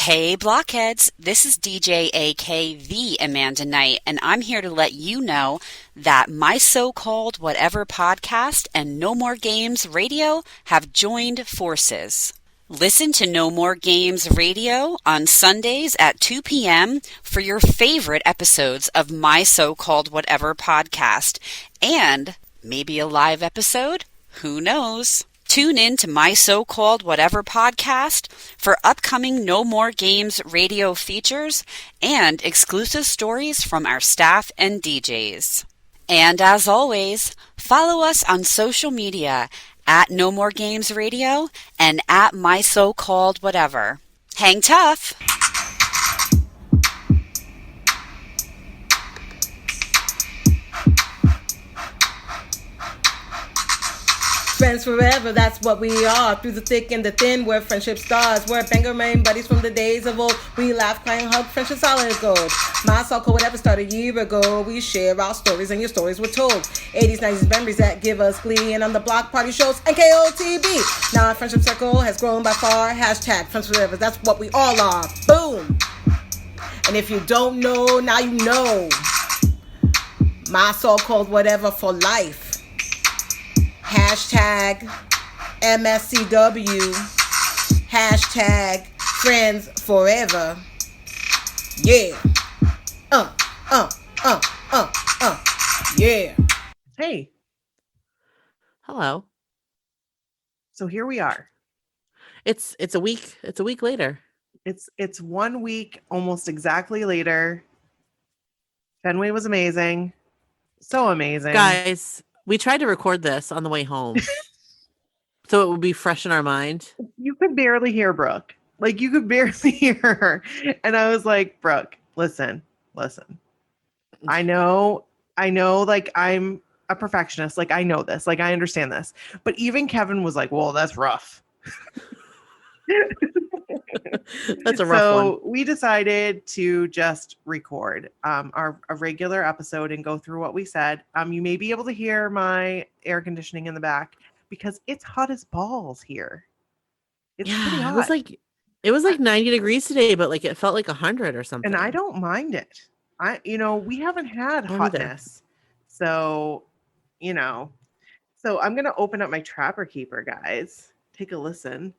Hey Blockheads, this is DJ AK the Amanda Knight, and I'm here to let you know that my so-called whatever podcast and No More Games Radio have joined forces. Listen to No More Games Radio on Sundays at 2 p.m. for your favorite episodes of my so-called whatever podcast, and maybe a live episode? Who knows? Tune in to my so-called whatever podcast for upcoming No More Games radio features and exclusive stories from our staff and DJs. And as always, follow us on social media at No More Games Radio and at my so-called whatever. Hang tough! Friends forever, that's what we are. Through the thick and the thin, we're friendship stars. We're banger main buddies from the days of old. We laugh, cry, and hug, friendship solid gold. My so-called whatever started a year ago. We share our stories and your stories were told. 80s, 90s memories that give us glee. And on the block party shows, NKOTB. Now our friendship circle has grown by far. Hashtag friends forever, that's what we all are. Boom! And if you don't know, now you know. My so-called whatever for life. Hashtag MSCW. Hashtag friends forever. Yeah. Yeah. Hey. Hello. So here we are. It's a week later. It's 1 week almost exactly later. Fenway was amazing. So amazing. Guys, we tried to record this on the way home. So it would be fresh in our mind. You could barely hear Brooke. Like you could barely hear her. And I was like, Brooke, listen. I know like I'm a perfectionist. Like I know this. Like I understand this. But even Kevin was like, well, that's rough. That's a rough one. So we decided to just record a regular episode and go through what we said. You may be able to hear my air conditioning in the back because it's hot as balls here. It's pretty hot. It was like 90 degrees today, but like it felt like 100 or something. And I don't mind it. We haven't had hotness. So, so I'm going to open up my Trapper Keeper, guys. Take a listen.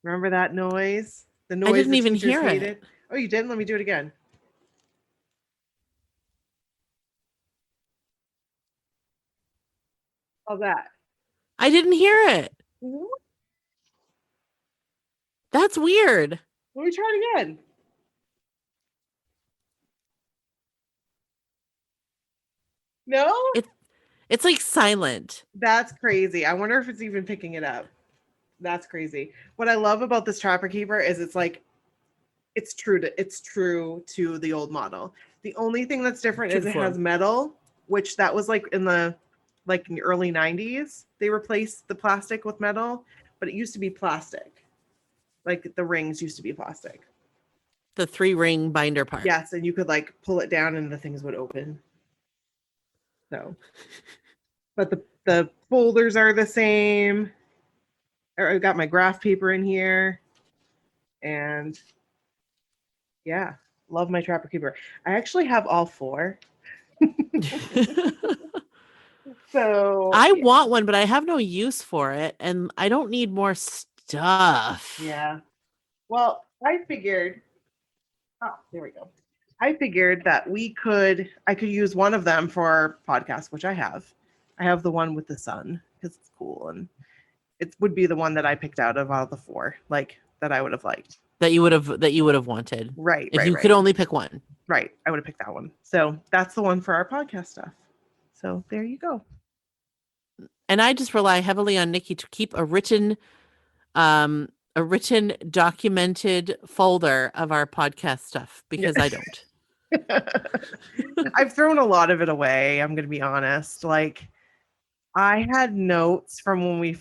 Remember that noise? The noise I didn't even hear hated? it. Oh, you didn't? Let me do it again. How's that? I didn't hear it. Mm-hmm. That's weird. Let me try it again. No? It's like silent. That's crazy. I wonder if it's even picking it up. That's crazy. What I love about this Trapper Keeper is it's true to the old model. The only thing that's different is it has metal, which that was like in the early 90s. They replaced the plastic with metal, but it used to be plastic. Like the rings used to be plastic. The 3-ring binder part. Yes, and you could like pull it down and the things would open. So, but the folders are the same. I've got my graph paper in here, and yeah, love my Trapper Keeper. I actually have all 4. So I want one, but I have no use for it, and I don't need more stuff. Yeah. Well, I figured. Oh, there we go. I figured that I could use one of them for podcast, which I have. I have the one with the sun because it's cool, and it would be the one that I picked out of all the 4, like that I would have liked. That you would have wanted. Right. If you could only pick one. Right. I would have picked that one. So that's the one for our podcast stuff. So there you go. And I just rely heavily on Nikki to keep a written documented folder of our podcast stuff because I don't. I've thrown a lot of it away. I'm going to be honest. Like I had notes from when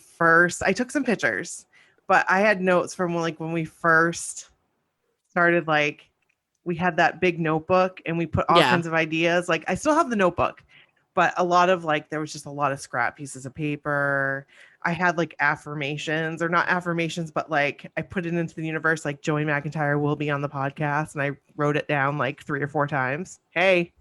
I took some pictures, but I had notes from when we first started, like we had that big notebook and we put all kinds of ideas. Like I still have the notebook, but a lot of there was just a lot of scrap pieces of paper. I had like affirmations, or not affirmations, but like I put it into the universe, like Joey McIntyre will be on the podcast, and I wrote it down like 3 or 4 times. Hey,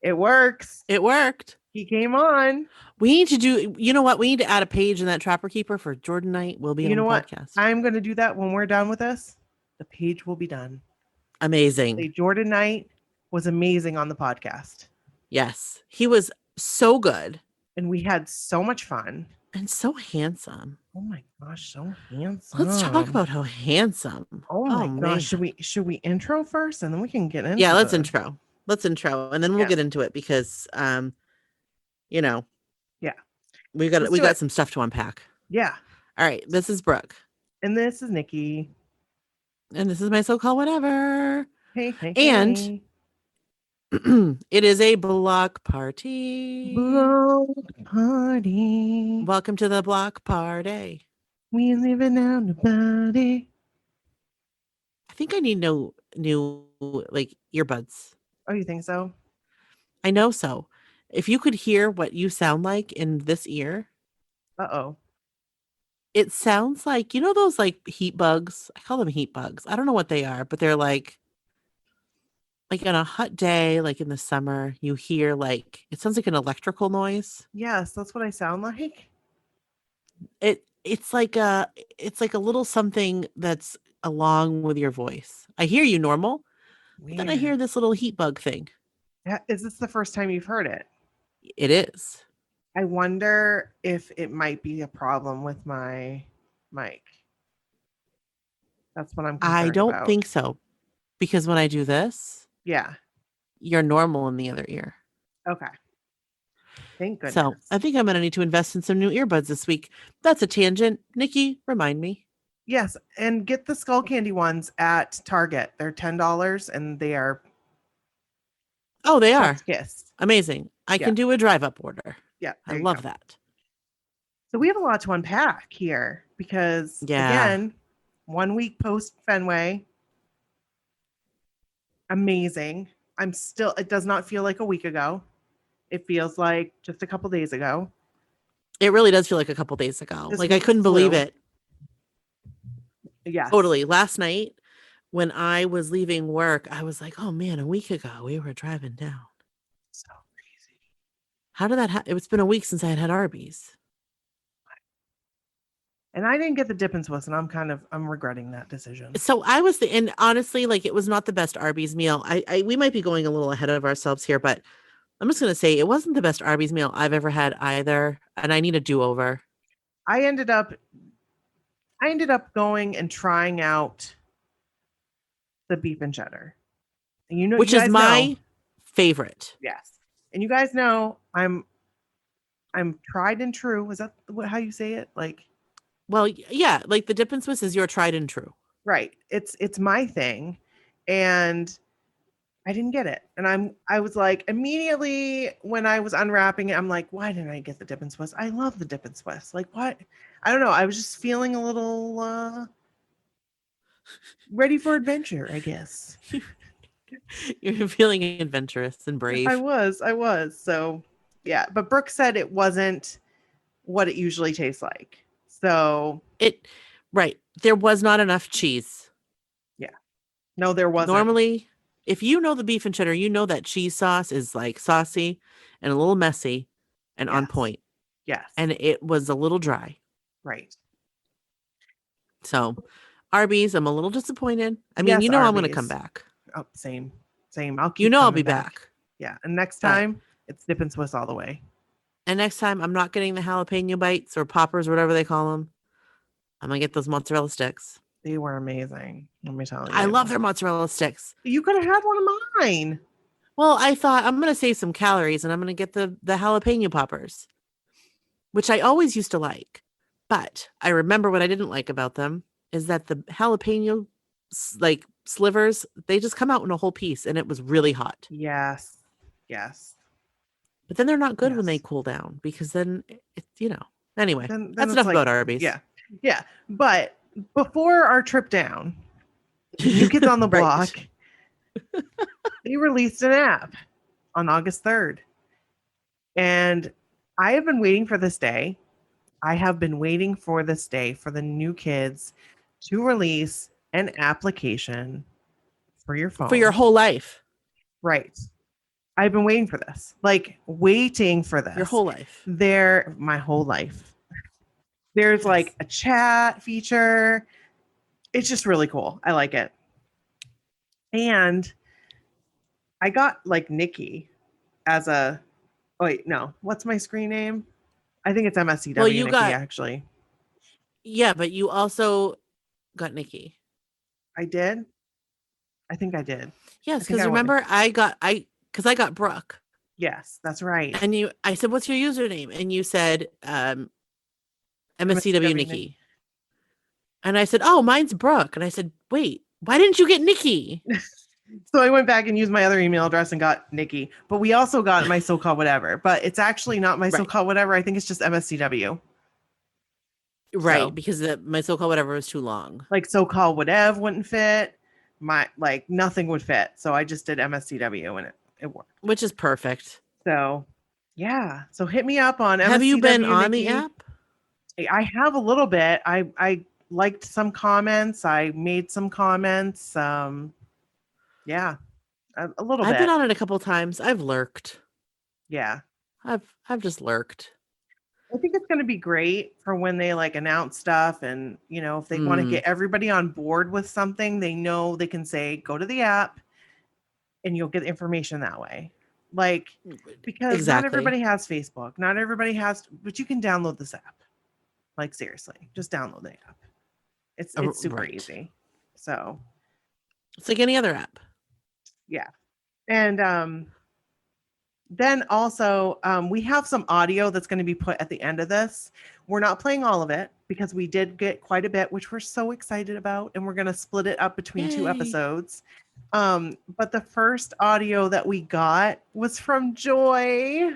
it works. It worked. He came on. We need to do, you know what? We need to add a page in that Trapper Keeper for Jordan Knight. Will be on the podcast. I'm going to do that when we're done with this. The page will be done. Amazing. Jordan Knight was amazing on the podcast. Yes. He was so good. And we had so much fun. And so handsome. Oh my gosh, so handsome. Let's talk about how handsome. Oh my gosh. Should we intro first and then we can get into Yeah, let's intro. Let's intro and then we'll get into it because you know. Yeah. We got some stuff to unpack. Yeah. All right. This is Brooke. And this is Nikki. And this is my so-called whatever. Hey. And it is a block party. Block party. Welcome to the block party. We living out the party. I think I need new like earbuds. Oh, you think so? I know so. If you could hear what you sound like in this ear. Uh-oh. It sounds like, you know those like heat bugs? I call them heat bugs. I don't know what they are, but they're like on a hot day, like in the summer, you hear like, it sounds like an electrical noise. Yes, that's what I sound like. It's like a little something that's along with your voice. I hear you normal, but then I hear this little heat bug thing. Is this the first time you've heard it? It is. I wonder if it might be a problem with my mic. That's what I'm concerned I don't about. think so. Because when I do this, yeah, you're normal in the other ear. Okay. Thank goodness. So I think I'm going to need to invest in some new earbuds this week. That's a tangent. Nikki, remind me. Yes. And get the Skull Candy ones at Target. They're $10 and they are. Oh, they are. Kiss. Amazing. I can do a drive-up order. Yeah. I love that. So we have a lot to unpack here because, again, 1 week post Fenway. Amazing. It does not feel like a week ago. It feels like just a couple days ago. It really does feel like a couple days ago. Like I couldn't believe it. Yeah. Totally. Last night when I was leaving work, I was like, oh man, a week ago we were driving down. So crazy. How did that happen? It's been a week since I had Arby's. And I didn't get the dip and Swiss, and I'm regretting that decision. So and honestly, like it was not the best Arby's meal. We might be going a little ahead of ourselves here, but I'm just going to say it wasn't the best Arby's meal I've ever had either. And I need a do-over. I ended up going and trying out the beef and cheddar. And which is my favorite. Yes. And you guys know I'm tried and true. Is that how you say it? Like, well, yeah, like the dip and Swiss is your tried and true. Right. It's my thing. And I didn't get it. And I was like, immediately when I was unwrapping it, I'm like, why didn't I get the dip and Swiss? I love the dip and Swiss. Like, what? I don't know. I was just feeling a little ready for adventure, I guess. You're feeling adventurous and brave. I was. So yeah. But Brooke said it wasn't what it usually tastes like. So right. There was not enough cheese. Yeah. No, there wasn't. Normally, if you know the beef and cheddar, you know that cheese sauce is like saucy and a little messy and on point. Yes. And it was a little dry. Right. So Arby's, I'm a little disappointed. I mean, yes, I'm going to come back. Oh, same. I'll be back. Yeah. And next time it's dip and Swiss all the way. And next time I'm not getting the jalapeno bites or poppers or whatever they call them. I'm going to get those mozzarella sticks. They were amazing. Let me tell you. I love their mozzarella sticks. You could have had one of mine. Well, I thought I'm going to save some calories and I'm going to get the jalapeno poppers, which I always used to like. But I remember what I didn't like about them is that the jalapeno like slivers, they just come out in a whole piece and it was really hot. Yes. But then they're not good when they cool down because then anyway, then that's enough about Arby's. Yeah. But before our trip down, New Kids on the Block, they released an app on August 3rd. And I have been waiting for this day I have been waiting for this day for the new kids to release an application for your phone. For your whole life. Right. I've been waiting for this. Like waiting for this. Your whole life. My whole life. There's like a chat feature. It's just really cool. I like it. And I got like Nikki as a, oh wait, no, what's my screen name? I think it's MSCW Well, you Nikki, got- actually. Yeah, but you also got Nikki. I did? I think I did. Yes, I think because I remember I got Brooke. Yes, that's right. And I said, what's your username? And you said MSCW MSCW Nikki. And I said, oh, mine's Brooke. And I said, wait, why didn't you get Nikki? So I went back and used my other email address and got Nikki. But we also got my so-called whatever. But it's actually not my so-called whatever. I think it's just MSCW. Right, So, because my so-called whatever was too long. like so-called whatever wouldn't fit. My like nothing would fit. So I just did MSCW and it worked. Which is perfect. So yeah. So hit me up on MSCW. Have you been on Nikki. the app? I have a little bit. I liked some comments. I made some comments. Yeah, a little bit. I've been on it a couple times. I've lurked. Yeah. I've just lurked. I think it's going to be great for when they like announce stuff and, you know, if they want to get everybody on board with something, they know they can say, go to the app and you'll get information that way. Like, because not everybody has Facebook, not everybody has, but you can download this app. Like, seriously, just download the app. It's super easy. So it's like any other app. Yeah. And then also we have some audio that's going to be put at the end of this. We're not playing all of it because we did get quite a bit, which we're so excited about, and we're going to split it up between 2 episodes. But the first audio that we got was from Joy,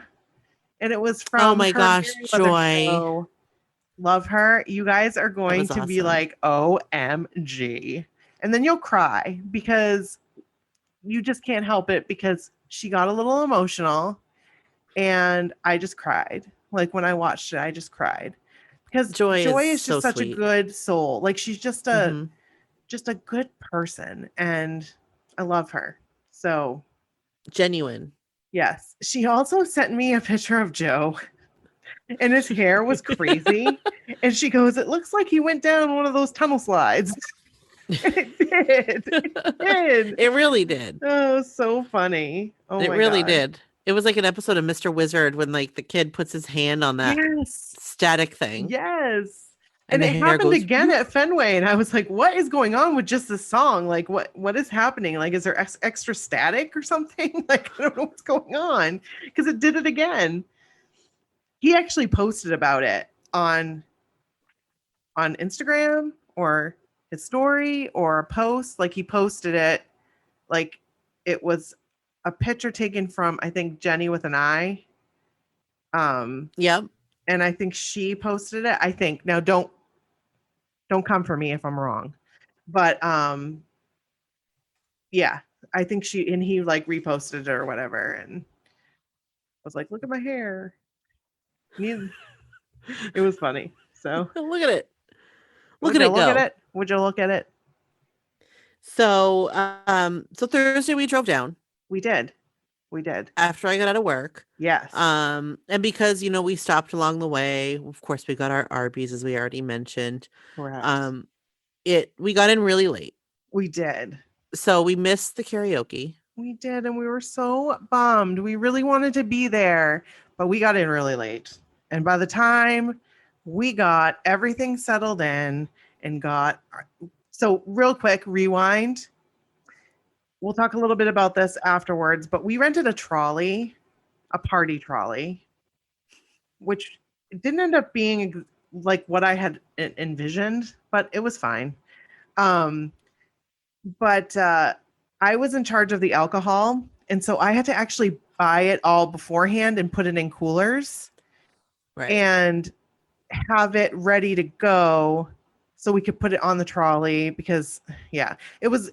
and it was from oh my gosh, Joy. Show. Love her. You guys are going to be like, OMG. And then you'll cry because you just can't help it, because she got a little emotional and I just cried. Like when I watched it, I just cried because Joy is just such a good soul. Like she's just a good person and I love her. So genuine. Yes. She also sent me a picture of Joe and his hair was crazy. And she goes, it looks like he went down one of those tunnel slides. It did. It did. It really did. Oh, so funny. Oh, it really did. It was like an episode of Mr. Wizard when like the kid puts his hand on that static thing. Yes. And it happened again at Fenway. And I was like, what is going on with just this song? Like, what is happening? Like, is there extra static or something? Like, I don't know what's going on, because it did it again. He actually posted about it on Instagram or his story or a post. Like he posted it, like it was a picture taken from, I think, Jenny with an I. Yep. And I think she posted it. I think. Now don't come for me if I'm wrong. But yeah, I think he like reposted it or whatever, and I was like, look at my hair. It was funny. So look at it. Would you look at it? So so Thursday we drove down. We did. After I got out of work. Yes. And because, you know, we stopped along the way. Of course, we got our Arby's, as we already mentioned. Correct. We got in really late. We did. So we missed the karaoke. We did, and we were so bummed. We really wanted to be there, but we got in really late. And by the time we got everything settled in and so real quick, rewind. We'll talk a little bit about this afterwards, but we rented a party trolley, which didn't end up being like what I had envisioned, but it was fine. But I was in charge of the alcohol, and so I had to actually buy it all beforehand and put it in coolers, right, and have it ready to go so we could put it on the trolley, because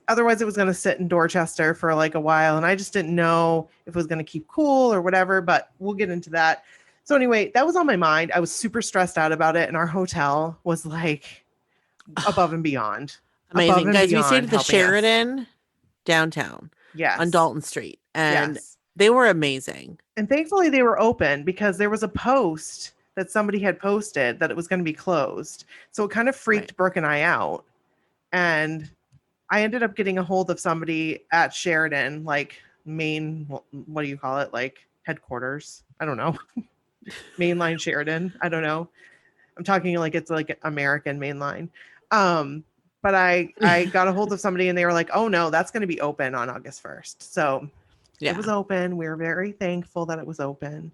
otherwise it was going to sit in Dorchester for like a while, and I just didn't know if it was going to keep cool or whatever, but we'll get into that. So anyway, that was on my mind. I was super stressed out about it, and our hotel was like above and beyond. Amazing. Above and Guys, we stayed beyond at the helping us. Sheridan downtown Yes. on Dalton Street, and Yes. they were amazing. And thankfully they were open because there was a post that somebody had posted that it was going to be closed. So it kind of freaked Right. Brooke and I out. And I ended up getting a hold of somebody at Sheridan, like main, what do you call it? Like headquarters. I don't know. Mainline Sheridan. I don't know. I'm talking like it's like American mainline. But I got a hold of somebody and they were like, oh no, that's going to be open on August 1st. So it was open. We were very thankful that it was open.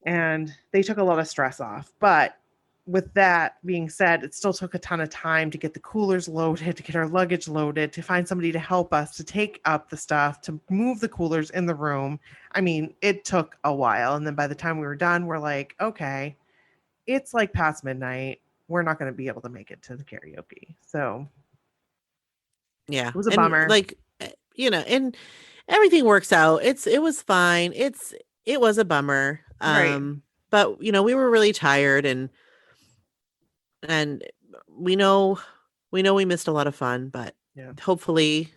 And they took a lot of stress off. But with that being said, it still took a ton of time to get the coolers loaded, to get our luggage loaded, to find somebody to help us to take up the stuff, to move the coolers in the room. I mean, it took a while. And then by the time we were done, we're like, okay, it's like past midnight. We're not going to be able to make it to the karaoke. So Yeah. it was a bummer. Like, and everything works out. It was fine. It was a bummer. Right. But we were really tired and we know we missed a lot of fun, but Yeah. hopefully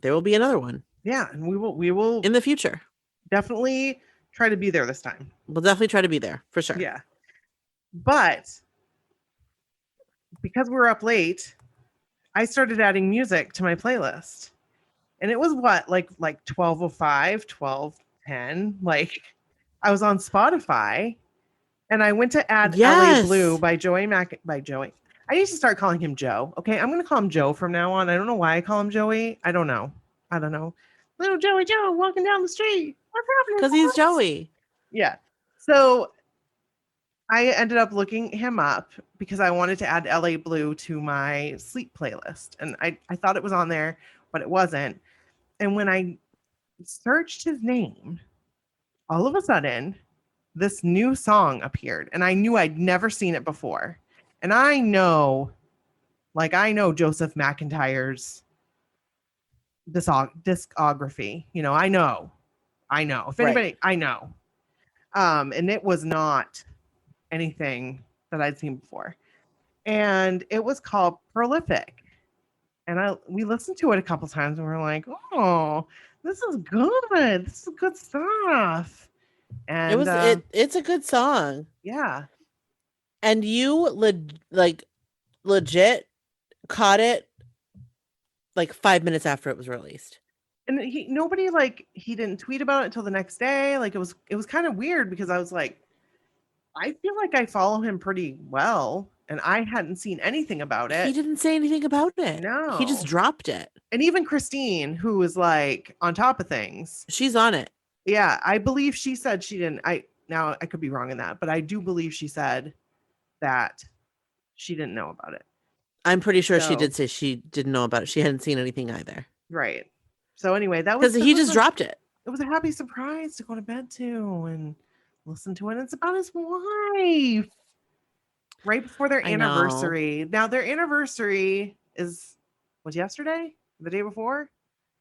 there will be another one. Yeah, and we will in the future. Definitely try to be there this time. We'll definitely try to be there for sure. Yeah. But because we were up late, I started adding music to my playlist. And it was what, like 12:05, 12:10. Like I was on Spotify and I went to add LA Blue by Joey. I need to start calling him Joe. Okay. I'm gonna call him Joe from now on. I don't know why I call him Joey. I don't know. Little Joey Joe walking down the street. What's happening? Because he's Joey. Yeah. So I ended up looking him up because I wanted to add LA Blue to my sleep playlist. And I thought it was on there, but it wasn't. And when I searched his name, all of a sudden, this new song appeared. And I knew I'd never seen it before. And I know Joseph McIntyre's discography. I know. If anybody, right. I know. And it was not anything that I'd seen before. And it was called Prolific. And we listened to it a couple times and we're like, oh, this is good. This is good stuff. And it's a good song. Yeah. And you legit caught it like 5 minutes after it was released. And nobody he didn't tweet about it until the next day. Like it was kind of weird because I was like, I feel like I follow him pretty well. And I hadn't seen anything about it. He didn't say anything about it. No. He just dropped it. And even Christine, who was like on top of things. She's on it. Yeah. I believe she said she didn't. Now I could be wrong in that, but I do believe she said that she didn't know about it. I'm pretty sure she did say she didn't know about it. She hadn't seen anything either. Right. So anyway, that was because he just dropped it. It was a happy surprise to go to bed to and listen to it. It's about his wife. Right before their anniversary. Now their anniversary was yesterday? The day before?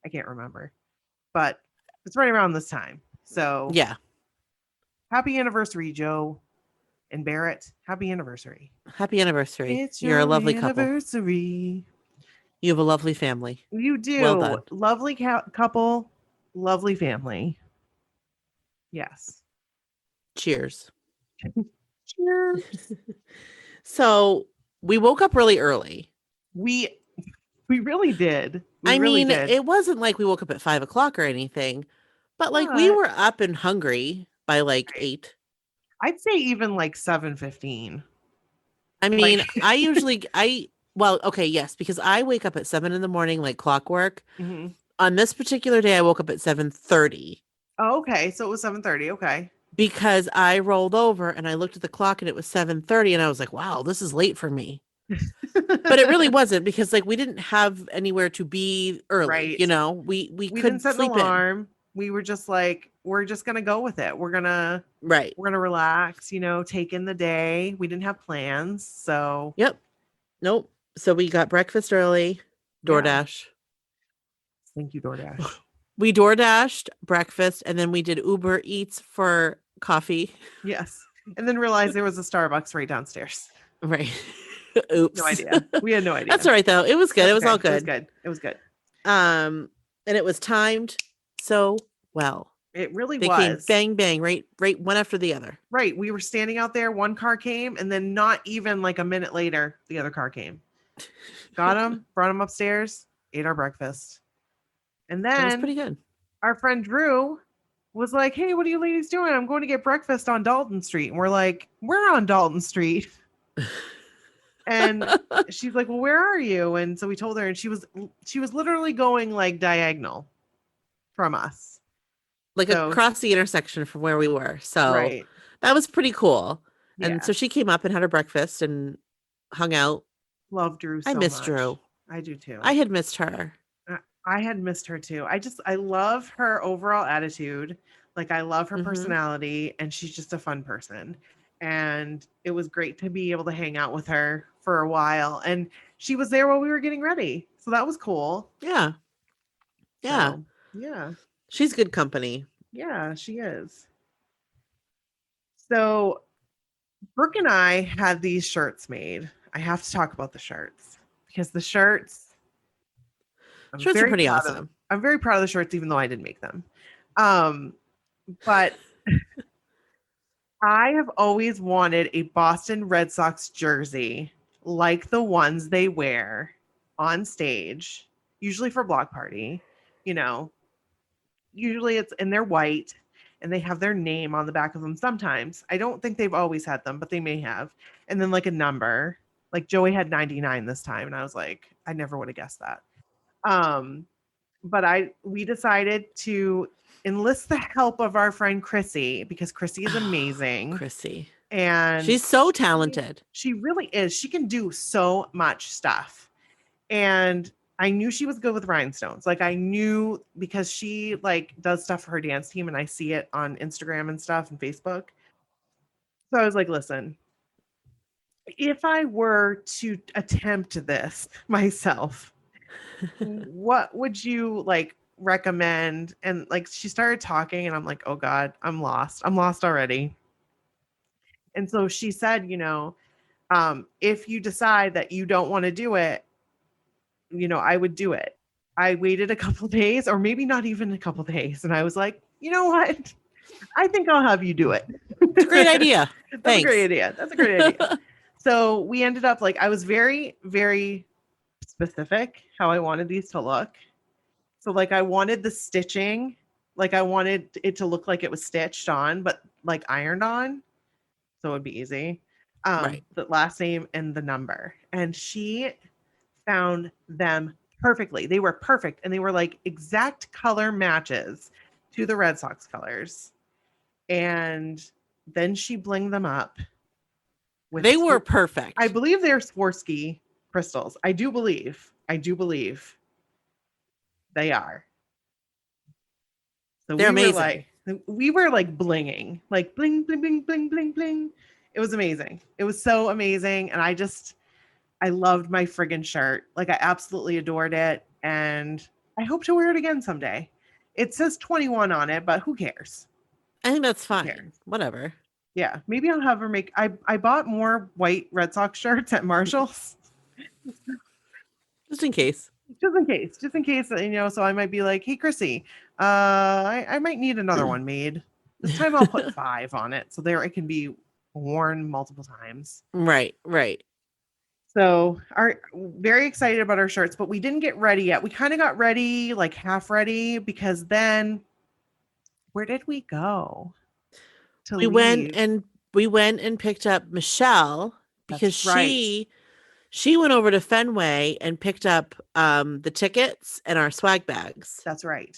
I can't remember. But it's right around this time. So yeah. Happy anniversary, Joe and Barrett. Happy anniversary. Happy anniversary. It's You're a lovely anniversary. Couple. You have a lovely family. You do. Well done. Lovely couple, lovely family. Yes. Cheers. Cheers. So we woke up really early. We really did. It wasn't like we woke up at 5 o'clock or anything, but we were up and hungry by 8. I'd say even 7:15. I mean, yes, because I wake up at 7 in the morning, like clockwork. Mm-hmm. On this particular day, I woke up at 7:30. Oh, okay. So it was 7:30. Okay. Because I rolled over and I looked at the clock and it was 7:30 and I was like, wow, this is late for me. But it really wasn't because we didn't have anywhere to be early. Right. We couldn't set sleep an alarm. We were just we're just going to go with it. We're going to relax, take in the day. We didn't have plans. So. Yep. Nope. So we got breakfast early. DoorDash. Yeah. Thank you, DoorDash. We door dashed breakfast and then we did Uber Eats for coffee. Yes. And then realized there was a Starbucks right downstairs. Right. Oops. No idea. We had no idea. That's all right though. It was good. That's It was okay. all good. It was good. It was good. And it was timed so well. It really They was. came bang, bang, right, one after the other. Right. We were standing out there. One car came, and then not even like a minute later, the other car came. Got him, brought him upstairs, ate our breakfast. And That was then pretty good. our friend Drew was like, "Hey, what are you ladies doing? I'm going to get breakfast on Dalton Street." And we're like, "We're on Dalton Street." And she's like, "Well, where are you?" And so we told her, and she was literally going like diagonal from us. Like across the intersection from where we were. So right. That was pretty cool. Yeah. And so she came up and had her breakfast and hung out. Love Drew so I miss much. Drew. I do too. I had missed her. I had missed her too. I love her overall attitude. Like I love her personality, and she's just a fun person. And it was great to be able to hang out with her for a while. And she was there while we were getting ready. So that was cool. Yeah. Yeah. So, yeah. She's good company. Yeah, she is. So Brooke and I had these shirts made. I have to talk about the shirts because the shirts are pretty awesome. I'm very proud of the shirts, even though I didn't make them. But I have always wanted a Boston Red Sox jersey like the ones they wear on stage, usually for Block Party. You know, usually it's and they're white and they have their name on the back of them. Sometimes I don't think they've always had them, but they may have. And then like a number, like Joey had 99 this time. And I was like, I never would have guessed that. But we decided to enlist the help of our friend Chrissy because Chrissy is amazing. Chrissy. And she's so talented. She really is. She can do so much stuff. And I knew she was good with rhinestones. Like I knew because she like does stuff for her dance team and I see it on Instagram and stuff and Facebook. So I was like, listen, if I were to attempt this myself, what would you like recommend? And like she started talking and I'm like, oh God, I'm lost already. And so she said, you know, if you decide that you don't want to do it, you know, I would do it. I waited a couple days or maybe not even a couple days. And I was like, you know what? I think I'll have you do it. It's a great idea. That's a great idea. That's a great idea. So we ended up like, I was very, very specific how I wanted these to look. So like I wanted the stitching, like I wanted it to look like it was stitched on, but like ironed on. So it would be easy. Right. The last name and the number. And she found them perfectly. They were perfect. And they were like exact color matches to the Red Sox colors. And then she blinged them up. They were perfect. I believe they're Swarovski crystals. I do believe they are. So they're amazing. We were like blinging, like bling, bling, bling, bling, bling, bling. It was amazing. It was so amazing. And I loved my friggin' shirt. Like I absolutely adored it. And I hope to wear it again someday. It says 21 on it, but who cares? I think that's fine. Whatever. Yeah. Maybe I'll have her make, I bought more white Red Sox shirts at Marshall's. Just in case, you know, so I might be like, hey, Chrissy, I might need another one made. This time I'll put 5 on it. So there it can be worn multiple times. Right. So very excited about our shirts, but we didn't get ready yet. We kind of got ready, like half ready, because then where did we go? We went and picked up Michelle because she went over to Fenway and picked up the tickets and our swag bags. That's right.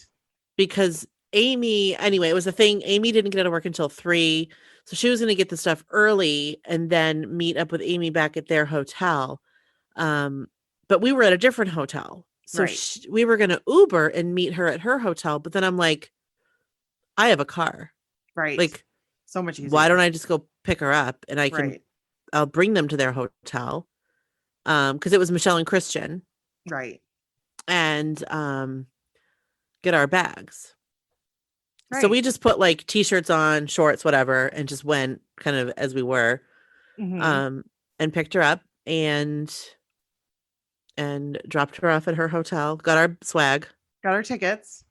Because Amy, anyway, it was a thing. Amy didn't get out of work until 3. So she was going to get the stuff early and then meet up with Amy back at their hotel. But we were at a different hotel. So we were going to Uber and meet her at her hotel. But then I'm like, I have a car. Right. Like, so much easier. Why don't I just go pick her up and I'll bring them to their hotel. Because it was Michelle and Christian. Right. And get our bags. Right. So we just put like t-shirts on, shorts, whatever, and just went kind of as we were, Mhm. and picked her up and dropped her off at her hotel, got our swag, Got our tickets.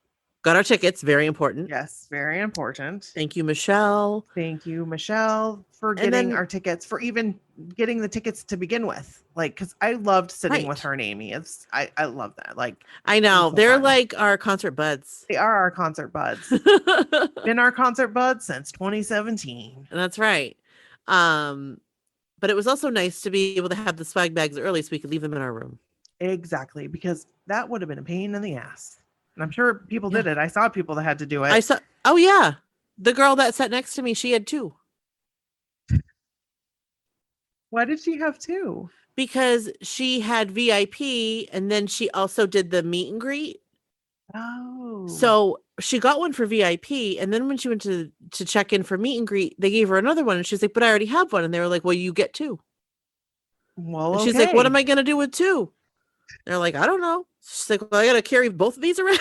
got our tickets, very important. Yes, very important. Thank you, Michelle. Thank you, Michelle, for And getting then- our tickets, for even getting the tickets to begin with. Like, because I loved sitting with Right. her and Amy. I love that. Like, I know, so they're fun. like our concert buds. they are our concert buds. Been our concert buds since 2017. That's right. But it was also nice to be able to have the swag bags early so we could leave them in our room. Exactly, because that would have been a pain in the ass. And I'm sure people Yeah. did it. I saw people that had to do it. I saw, oh yeah, the girl that sat next to me, she had 2. Why did she have 2? Because she had VIP and then she also did the meet and greet. Oh. So she got one for VIP, and then when she went to check in for meet and greet, they gave her another one, and she's like, "But I already have one." And they were like, "Well, you get 2." Well, And she's like, "What am okay. I gonna do with 2?" They're like, "I don't know." She's like, "Well, I gotta carry both of these around."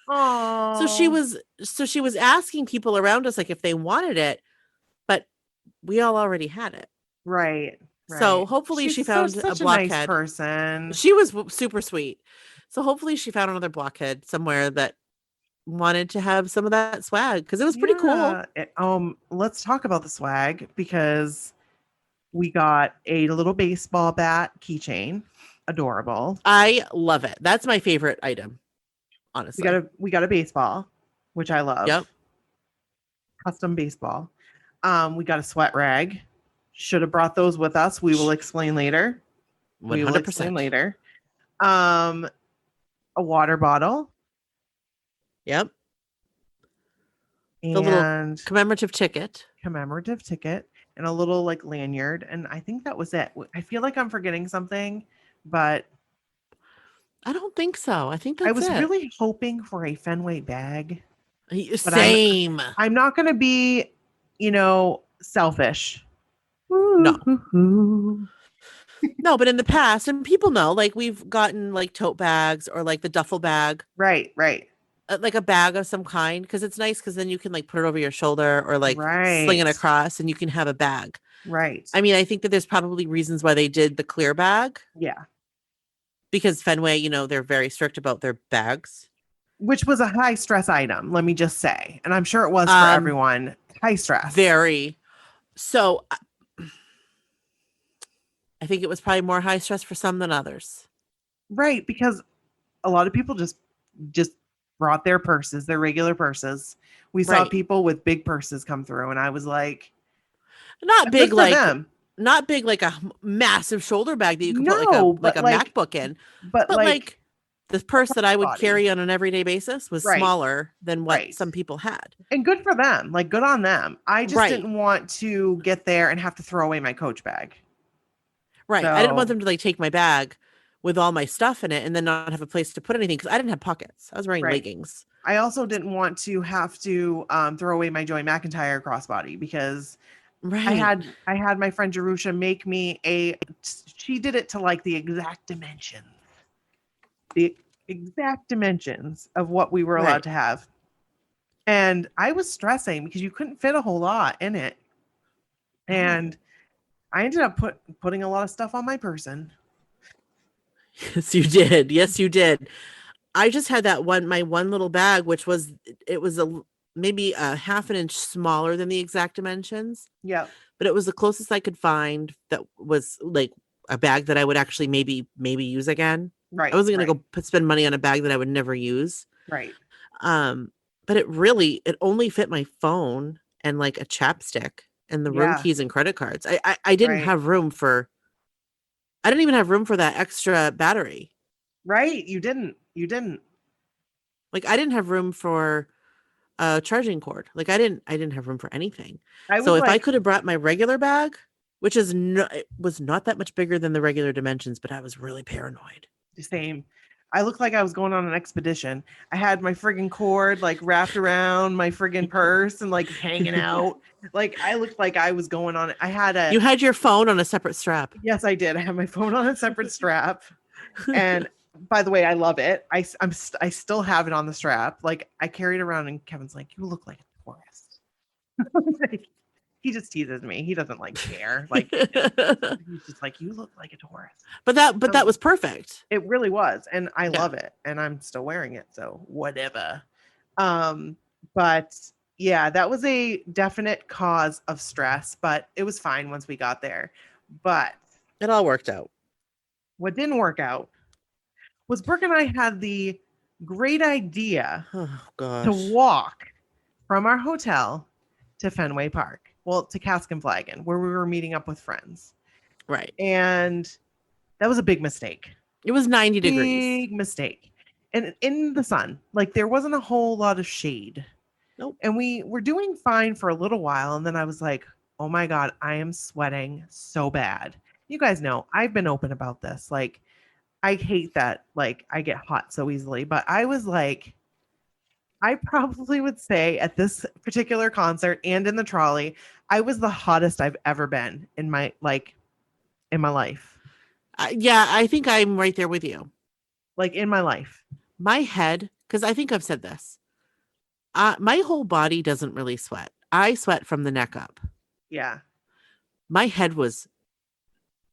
Oh. So she was asking people around us like if they wanted it, but we all already had it. Right. So right. hopefully She's she found such a a nice blockhead. person. She was super sweet. So hopefully she found another blockhead somewhere that wanted to have some of that swag because it was pretty cool. Yeah. Let's talk about the swag, because we got a little baseball bat keychain. Adorable. I love it. That's my favorite item, honestly. We got a baseball, which I love. Yep. Custom baseball. We got a sweat rag. Should have brought those with us. We will explain later. 100%. A water bottle. Yep. And The little commemorative ticket. And a little like lanyard. And I think that was it. I feel like I'm forgetting something, but I don't think so. I think that's I was it. really hoping for a Fenway bag. Same. I'm not going to be, selfish. No. No, but in the past, and people know, like we've gotten like tote bags or like the duffel bag, Right. like a bag of some kind, because it's nice because then you can like put it over your shoulder or like sling it Right. across and you can have a bag. Right. I mean, I think that there's probably reasons why they did the clear bag Yeah. because Fenway, they're very strict about their bags. Which was a high stress item, let me just say. And I'm sure it was for everyone. High stress. Very. So I think it was probably more high stress for some than others. Right, because a lot of people just brought their purses, their regular purses. We saw Right. people with big purses come through, and I was like, Not good big for like them. not big like a massive shoulder bag that you can put No, like but a MacBook in. but But like the purse that I would body. carry on an everyday basis was Right. smaller than what Right. some people had. and good for them. Like, good on them. I just Right. didn't want to get there and have to throw away my Coach bag. Right. I didn't want So- them to like take my bag with all my stuff in it and then not have a place to put anything because I didn't have pockets. I was wearing Right. leggings. I also didn't want to have to throw away my Joy McIntyre crossbody, because Right. I had my friend Jerusha make me she did it to like the exact dimensions of what we were allowed Right. to have. And I was stressing because you couldn't fit a whole lot in it. And I ended up putting a lot of stuff on my person. Yes, you did. Yes, you did. I just had my one little bag, which was maybe a half an inch smaller than the exact dimensions, Yeah. but it was the closest I could find that was like a bag that I would actually maybe use again. Right. I wasn't going right, to go spend money on a bag that I would never use. Right. But it only fit my phone and like a chapstick and the room Yeah. keys and credit cards. I didn't Right. have room for. I didn't even have room for that extra battery. Right. You didn't. Like I didn't have room for a charging cord. Like I didn't have room for anything. So if I could have brought my regular bag, which is it was not that much bigger than the regular dimensions, but I was really paranoid. Same. I looked like I was going on an expedition. I had my friggin' cord like wrapped around my friggin' purse and like hanging out. Like I looked like I was going on. You had your phone on a separate strap. Yes, I did. I had my phone on a separate strap, and by the way, I love it. I still have it on the strap. Like I carry it around and Kevin's like, you look like a tourist. Like, he just teases me. He doesn't like care. Like he's just like, you look like a tourist. But that was perfect. It really was. And I Yeah. love it. And I'm still wearing it. So whatever. But yeah, that was a definite cause of stress, but it was fine once we got there. But It all worked out. what didn't work out was Brooke and I had the great idea Oh gosh. to walk from our hotel to Fenway Park. Well, to Cask and Flagon, where we were meeting up with friends. Right. And that was a big mistake. It was 90 degrees. Big mistake. And in the sun, like there wasn't a whole lot of shade. Nope. And we were doing fine for a little while. And then I was like, oh my God, I am sweating so bad. You guys know I've been open about this. Like, I hate that. Like, I get hot so easily. But I was like, I probably would say at this particular concert and in the trolley, I was the hottest I've ever been in my life. Yeah, I think I'm right there with you. Like in my life. My head, because I think I've said this, my whole body doesn't really sweat. I sweat from the neck up. Yeah. My head was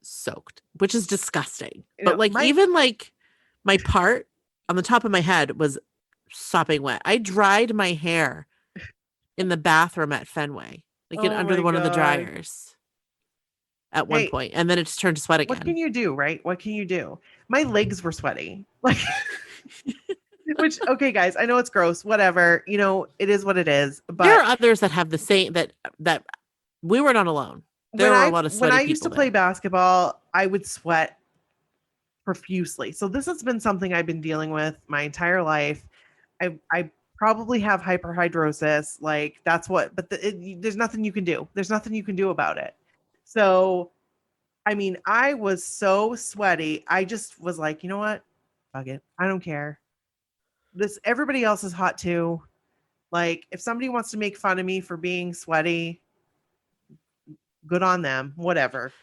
soaked, which is disgusting. You But know, like even like my part on the top of my head was sopping wet. I dried my hair in the bathroom at Fenway, like Oh under my one of the God. dryers at one point, and then it just turned to sweat again. What can you do, right? What can you do? My legs were sweaty. Like which okay guys, I know it's gross, whatever. You know, it is what it is. But there are others that have the same that we were not alone. There were a lot of sweaty when I people used to play basketball, I would sweat profusely. So this has been something I've been dealing with my entire life. I probably have hyperhidrosis. Like that's what, but there's nothing you can do. There's nothing you can do about it. So, I mean, I was so sweaty. I just was like, you know what? Fuck it. I don't care. Everybody else is hot too. Like if somebody wants to make fun of me for being sweaty, good on them, whatever.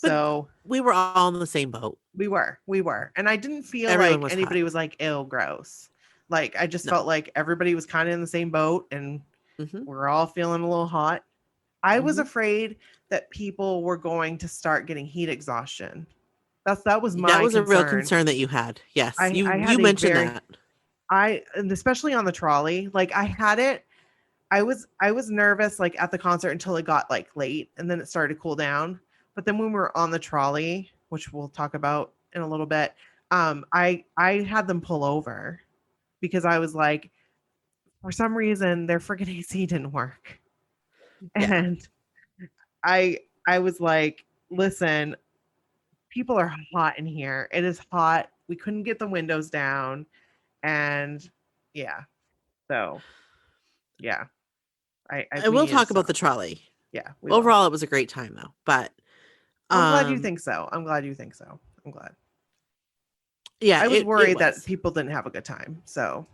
But so we were all in the same boat. We were. And I didn't feel Everyone like was anybody hot. was like, ew, gross. Like, I just felt like everybody was kind of in the same boat and we're all feeling a little hot. I was afraid that people were going to start getting heat exhaustion. That was my a real concern that you had. Yes. You mentioned that. And especially on the trolley, like I had it. I was nervous like at the concert until it got like late and then it started to cool down. But then when we were on the trolley, which we'll talk about in a little bit, I had them pull over because I was like, for some reason their freaking AC didn't work. Yeah. And I was like, listen, people are hot in here. It is hot. We couldn't get the windows down. And yeah. So yeah. I will talk about the trolley. Yeah. Overall, it was a great time though. But I'm glad you think so. I'm glad. Yeah. I was worried that people didn't have a good time. So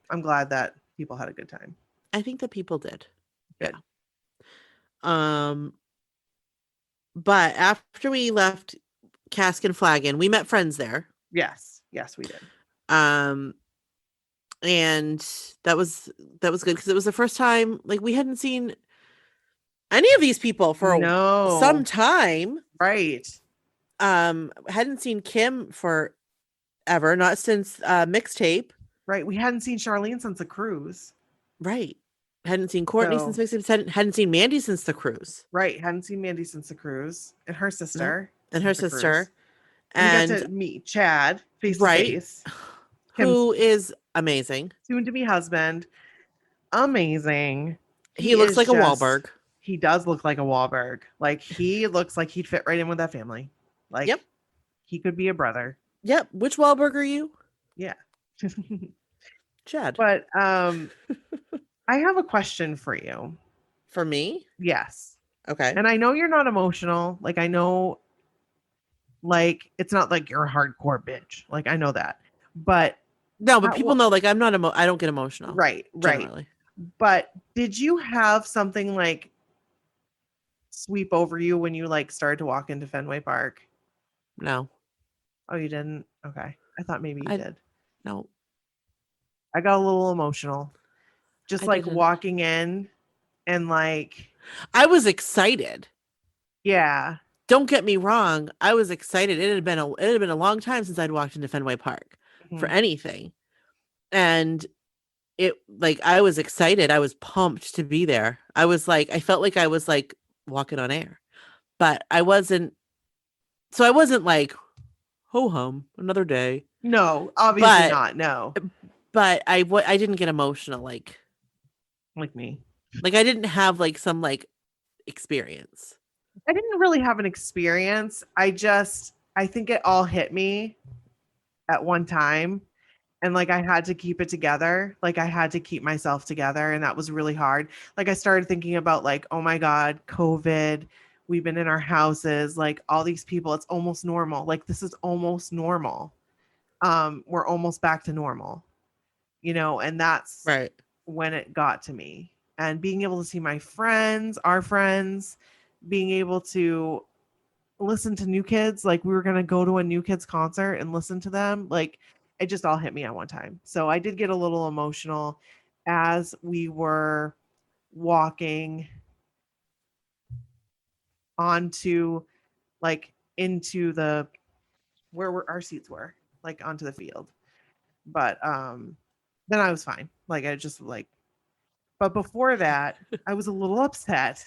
I'm glad that people had a good time. I think that people did. Good. Yeah. But after we left Cask and Flagon, we met friends there. Yes, we did. And that was good because it was the first time like we hadn't seen any of these people for some time. Right. Hadn't seen Kim forever, not since Mixtape. Right. We hadn't seen Charlene since the cruise. Right. Hadn't seen Courtney since Mixtape. Hadn't seen Mandy since the cruise. Right. Hadn't seen Mandy since the cruise. And her sister. And her sister. And we got to meet Chad face to face. Who is amazing. Soon to be husband. Amazing. He looks like a Wahlberg. He does look like a Wahlberg. Like he looks like he'd fit right in with that family. Like he could be a brother. Yep. Which Wahlberg are you? Yeah. Chad. But I have a question for you. For me? Yes. Okay. And I know you're not emotional. Like I know like it's not like you're a hardcore bitch. Like I know that. But no, but people know like I'm not I don't get emotional. Right. Generally. But did you have something like sweep over you when you like started to walk into Fenway Park? No. Oh, you didn't? Okay. I thought maybe you did. No, I got a little emotional. Just I like didn't. walking in and like, I was excited. yeah. Don't get me wrong. I was excited. It had been a long time since I'd walked into Fenway Park for Mhm. anything. And it like I was excited. I was pumped to be there. I felt like I was like walking on air. But I wasn't like ho hum another day. No, obviously But not. No, I didn't get emotional like me. like I didn't have like some like experience. I didn't really have an experience. I think it all hit me at one time. And like I had to keep it together. Like I had to keep myself together. And that was really hard. Like I started thinking about like, oh my God, COVID. We've been in our houses, like all these people, it's almost normal. Like this is almost normal. We're almost back to normal, and that's Right. when it got to me. And being able to see my friends, our friends, being able to listen to New Kids, like we were going to go to a New Kids concert and listen to them, like it just all hit me at one time. So I did get a little emotional as we were walking onto like into the our seats were, like onto the field. But then I was fine. Like I just like, but before that, I was a little upset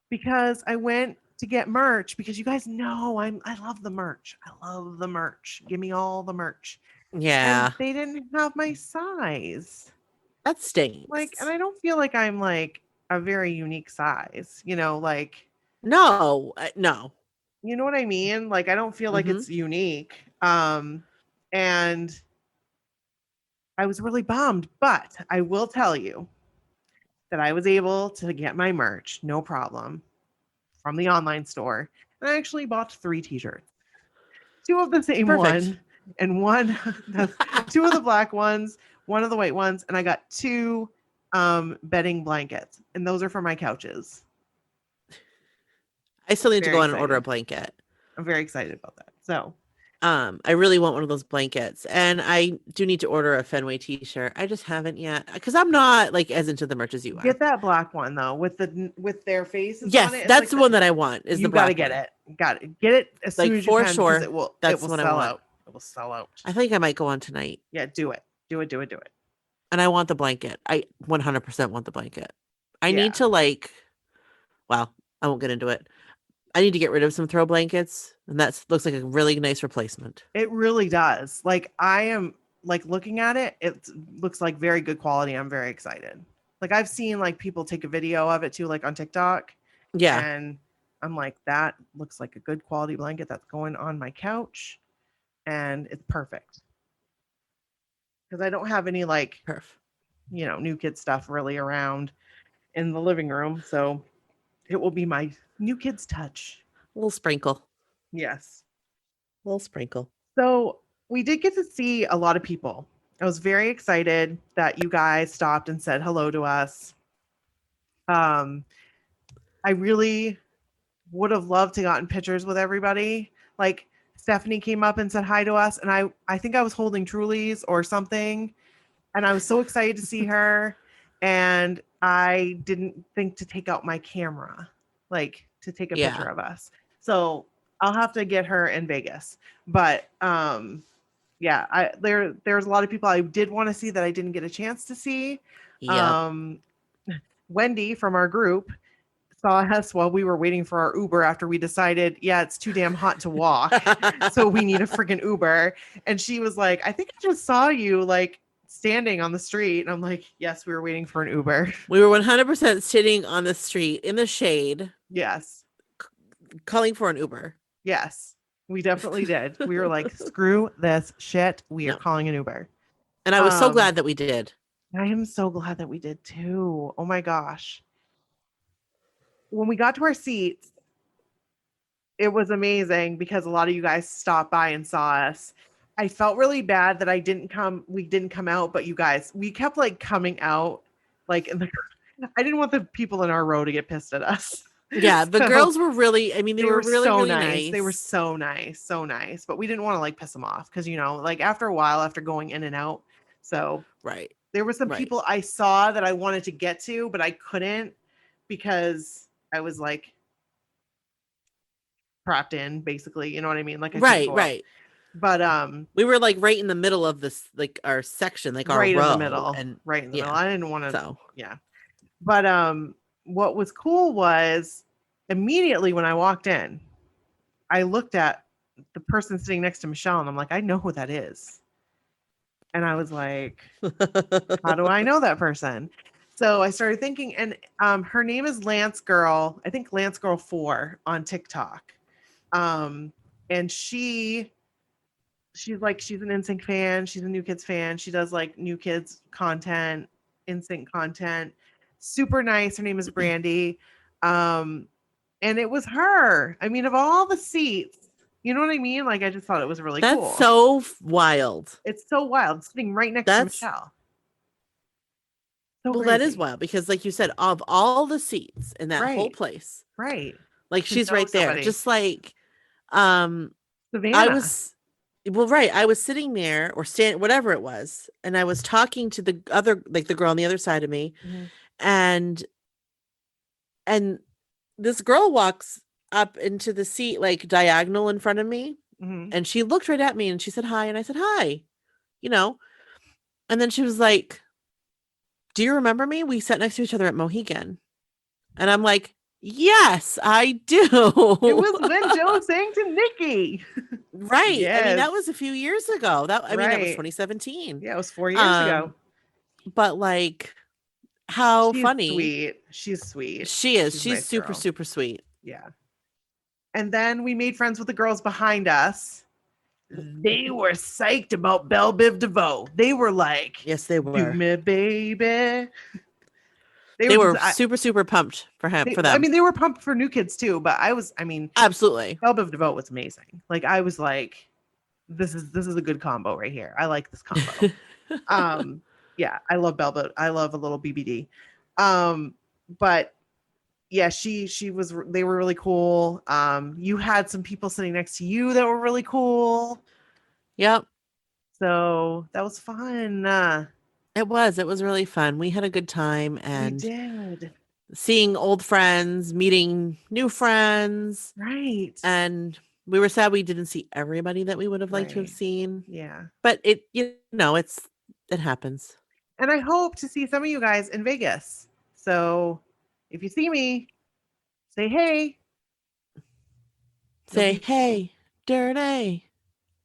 because I went to get merch because you guys know I love the merch. I love the merch. Give me all the merch. Yeah. And they didn't have my size. That stinks. Like, and I don't feel like I'm like a very unique size, like No. you know what I mean? Like I don't feel like Mhm. it's unique. And I was really bummed, but I will tell you that I was able to get my merch, no problem, from the online store. And I actually bought 3 t-shirts. 2 of the same Perfect. one and one 2 of the black ones, 1 of the white ones, and I got 2 bedding blankets. And those are for my couches. I still need to Very go on and order a excited. blanket. I'm very excited about that. So I really want one of those blankets, and I do need to order a Fenway t-shirt. I just haven't yet because I'm not like as into the merch as you are. get that black one though with their faces on Yes, it. It's that's like the one that I want. Is you the got to black get one. it. Got it. Get it as Like soon as you for can because sure. it will That's what I sell want. out. It will sell out. I think I might go on tonight. Yeah, do it. Do it. And I want the blanket. I 100% want the blanket. I Yeah. need to well, I won't get into it. I need to get rid of some throw blankets, and that looks like a really nice replacement. It really does. Like I am like looking at it, it looks like very good quality. I'm very excited. Like I've seen like people take a video of it too, like on TikTok. Yeah. And I'm like, that looks like a good quality blanket that's going on my couch. And it's perfect. Because I don't have any like, Perf. New kid stuff really around in the living room. So it will be my new kids touch. A little sprinkle. Yes. A little sprinkle. So we did get to see a lot of people. I was very excited that you guys stopped and said hello to us. I really would have loved to gotten pictures with everybody. Like Stephanie came up and said hi to us, and I think I was holding Truly's or something, and I was so excited to see her, and I didn't think to take out my camera, like to take a picture of us. So I'll have to get her in Vegas. But yeah, there's a lot of people I did want to see that I didn't get a chance to see. Yeah. Wendy from our group saw us while we were waiting for our Uber after we decided, yeah, it's too damn hot to walk. So we need a freaking Uber. And she was like, I think I just saw you like standing on the street. And I'm like, yes, we were waiting for an Uber. We were 100% sitting on the street in the shade. Yes. Calling for an Uber. Yes, we definitely did. We were like, screw this shit. We are calling an Uber. And I was so glad that we did. I am so glad that we did too. Oh my gosh. When we got to our seats, it was amazing because a lot of you guys stopped by and saw us. I felt really bad that we didn't come out, but you guys, we kept like coming out like I didn't want the people in our row to get pissed at us. Yeah, the So, girls were really, I mean, they were really, so really nice. nice. They were so nice. But we didn't want to like piss them off because, you know, like after a while, after going in and out. So right. there were some Right. people I saw that I wanted to get to, but I couldn't because I was like trapped in, basically. You know what I mean? Like I couldn't Right, go out. right. But We were like right in the middle of this, like our section, like our right row. in the middle. And Right in the yeah, middle. I didn't want to. so Yeah. But what was cool was immediately when I walked in, I looked at the person sitting next to Michelle and I'm like, I know who that is. And I was like, how do I know that person? So I started thinking, and her name is Lance Girl, I think Lance Girl 4 on TikTok. And she's an NSYNC fan, she's a New Kids fan. She does like New Kids content, NSYNC content. Super nice. Her name is Brandy. And it was her. I mean, of all the seats, you know what I mean? Like I just thought it was really that's cool. so wild. It's so wild, sitting right next to Michelle. So well, crazy. that is wild because, like you said, of all the seats in that whole place, right? like she's right there, just like Savannah. I was. Well, right. I was sitting there or stand, whatever it was, and I was talking to the other, like the girl on the other side of me, and this girl walks up into the seat like diagonal in front of me, and she looked right at me and she said hi, and I said hi, you know, and then she was like, do you remember me? We sat next to each other at Mohegan. And I'm like, yes, I do. It was when Joe sang to Nikki. Right. Yes. I mean, that was a few years ago. That was Right. 2017. Yeah, it was 4 years ago. But like, how She's funny. sweet. She's sweet. She is. She's a nice super, girl. super sweet. Yeah. And then we made friends with the girls behind us. They were psyched about Belle Biv DeVoe. They were like, yes, they do were. me, baby. They were super, super pumped for them. I mean, they were pumped for New Kids too, but absolutely. Belle Biv DeVoe was amazing. Like I was like, this is a good combo right here. I like this combo. Yeah, I love Belle Biv. I love a little BBD. But yeah, they were really cool. You had some people sitting next to you that were really cool. Yep. So that was fun. It was really fun. We had a good time, and we did. Seeing old friends, meeting new friends. Right. And we were sad we didn't see everybody that we would have liked to have seen. Yeah. But it happens. And I hope to see some of you guys in Vegas. So if you see me, say hey. Say hey, dirty.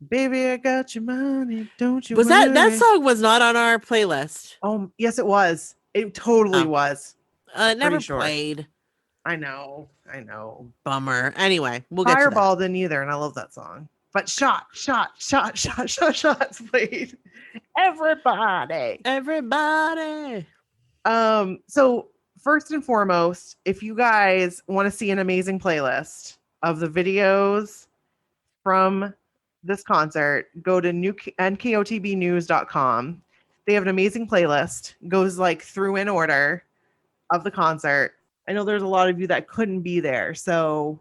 Baby, I got your money. Don't you was worry. that song was not on our playlist? Oh, yes, it was. It totally was. It never played. I know. Bummer. Anyway, we'll Fireball get to that. didn't either, and I love that song. But shots played. Everybody. So first and foremost, if you guys want to see an amazing playlist of the videos from this concert, go to NKOTBnews.com. They have an amazing playlist. Goes like through in order of the concert. I know there's a lot of you that couldn't be there, so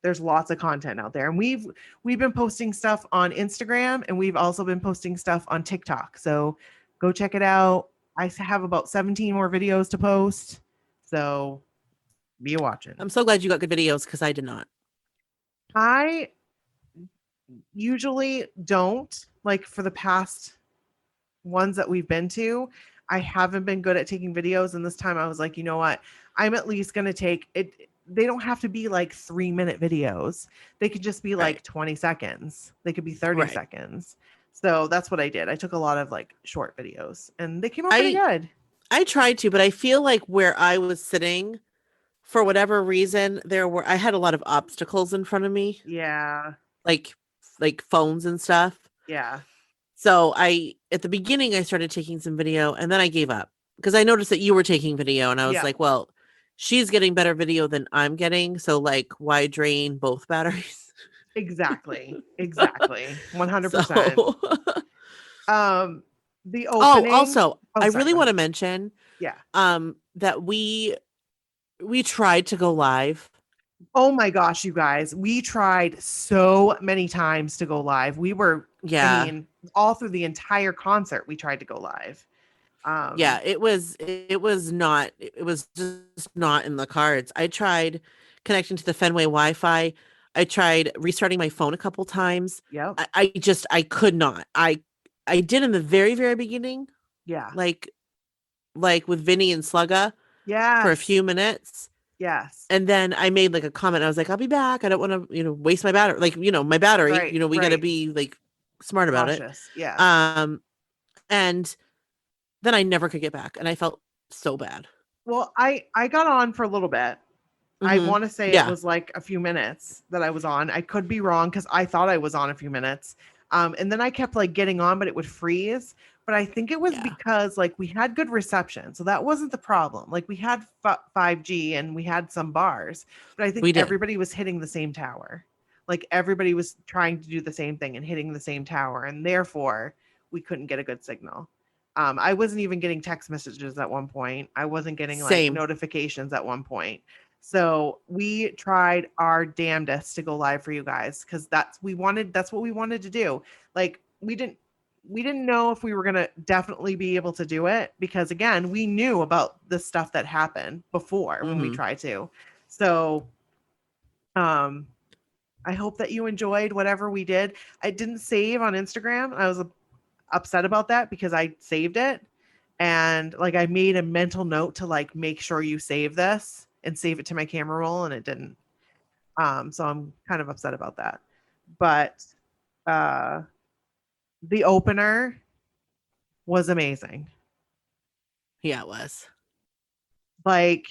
there's lots of content out there. And we've been posting stuff on Instagram, and we've also been posting stuff on TikTok. So go check it out. I have about 17 more videos to post. So be watching. I'm so glad you got good videos because I did not. I usually don't, like for the past ones that we've been to, I haven't been good at taking videos. And this time I was like, you know what? I'm at least going to take it. They don't have to be like 3-minute videos. They could just be like 20 seconds. They could be 30 seconds. So that's what I did. I took a lot of like short videos and they came out pretty good. I tried to, but I feel like where I was sitting, for whatever reason, I had a lot of obstacles in front of me. Yeah. Like phones and stuff. Yeah. So at the beginning, I started taking some video and then I gave up because I noticed that you were taking video and I was like, well, she's getting better video than I'm getting. So like, why drain both batteries? Exactly. 100%. The opening. Also, I really want to mention, that we We tried to go live. Oh my gosh, you guys. We tried so many times to go live. We were, Yeah. I mean, all through the entire concert, we tried to go live. Yeah, it was just not in the cards. I tried connecting to the Fenway Wi-Fi. I tried restarting my phone a couple times. Yep. I could not. I did in the very, very beginning, Yeah. like with Vinny and Slugga Yes. for a few minutes. Yes. And then I made like a comment. I was like, I'll be back. I don't want to, waste my battery. Like, my battery, Right, we got to right. be like smart about Cautious. it. Yeah. And then I never could get back. And I felt so bad. Well, I got on for a little bit. I Mhm. want to say Yeah. it was like a few minutes that I was on. I could be wrong because I thought I was on a few minutes. And then I kept like getting on, but it would freeze. But I think it was Yeah. because like we had good reception. So that wasn't the problem. Like we had 5G and we had some bars, but I We think did. everybody was hitting the same tower. Like everybody was trying to do the same thing and hitting the same tower. And therefore we couldn't get a good signal. I wasn't even getting text messages at one point. I wasn't getting like Same. notifications at one point. So we tried our damnedest to go live for you guys because that's what we wanted to do. Like we didn't know if we were gonna definitely be able to do it because again, we knew about the stuff that happened before when we Mhm. tried to. So I hope that you enjoyed whatever we did. I didn't save on Instagram. I was upset about that because I saved it and like I made a mental note to like make sure you save this and save it to my camera roll and it didn't. So I'm kind of upset about that. But the opener was amazing. Yeah, it was. Like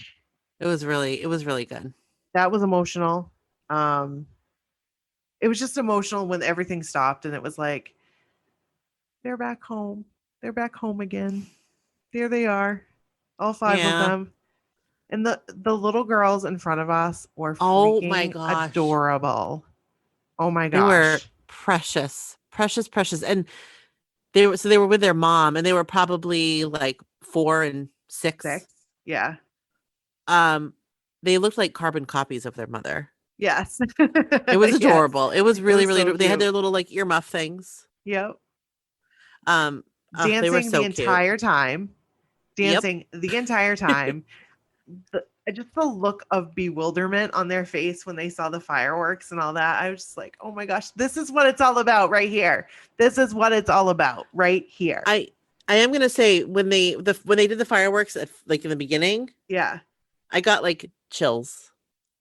It was really good. that was emotional. It was just emotional when everything stopped and it was like they're back home. They're back home again. There they are. All 5 of Yeah. them. And the little girls in front of us were Oh my freaking gosh. adorable. Oh my They were gosh. precious. And they were with their mom and they were probably like 4 and 6. 6. Yeah. They looked like carbon copies of their mother. Yes. It was Yes. adorable. It was really, was really so they had cute. their little like earmuff things. Yep. They were Dancing so the cute. entire time. Yep. Dancing the entire time. Just the look of bewilderment on their face when they saw the fireworks and all that. I was just like, oh my gosh, this is what it's all about right here. This is what it's all about right here. I am gonna say when they did the fireworks at, like in the beginning, Yeah. I got like chills.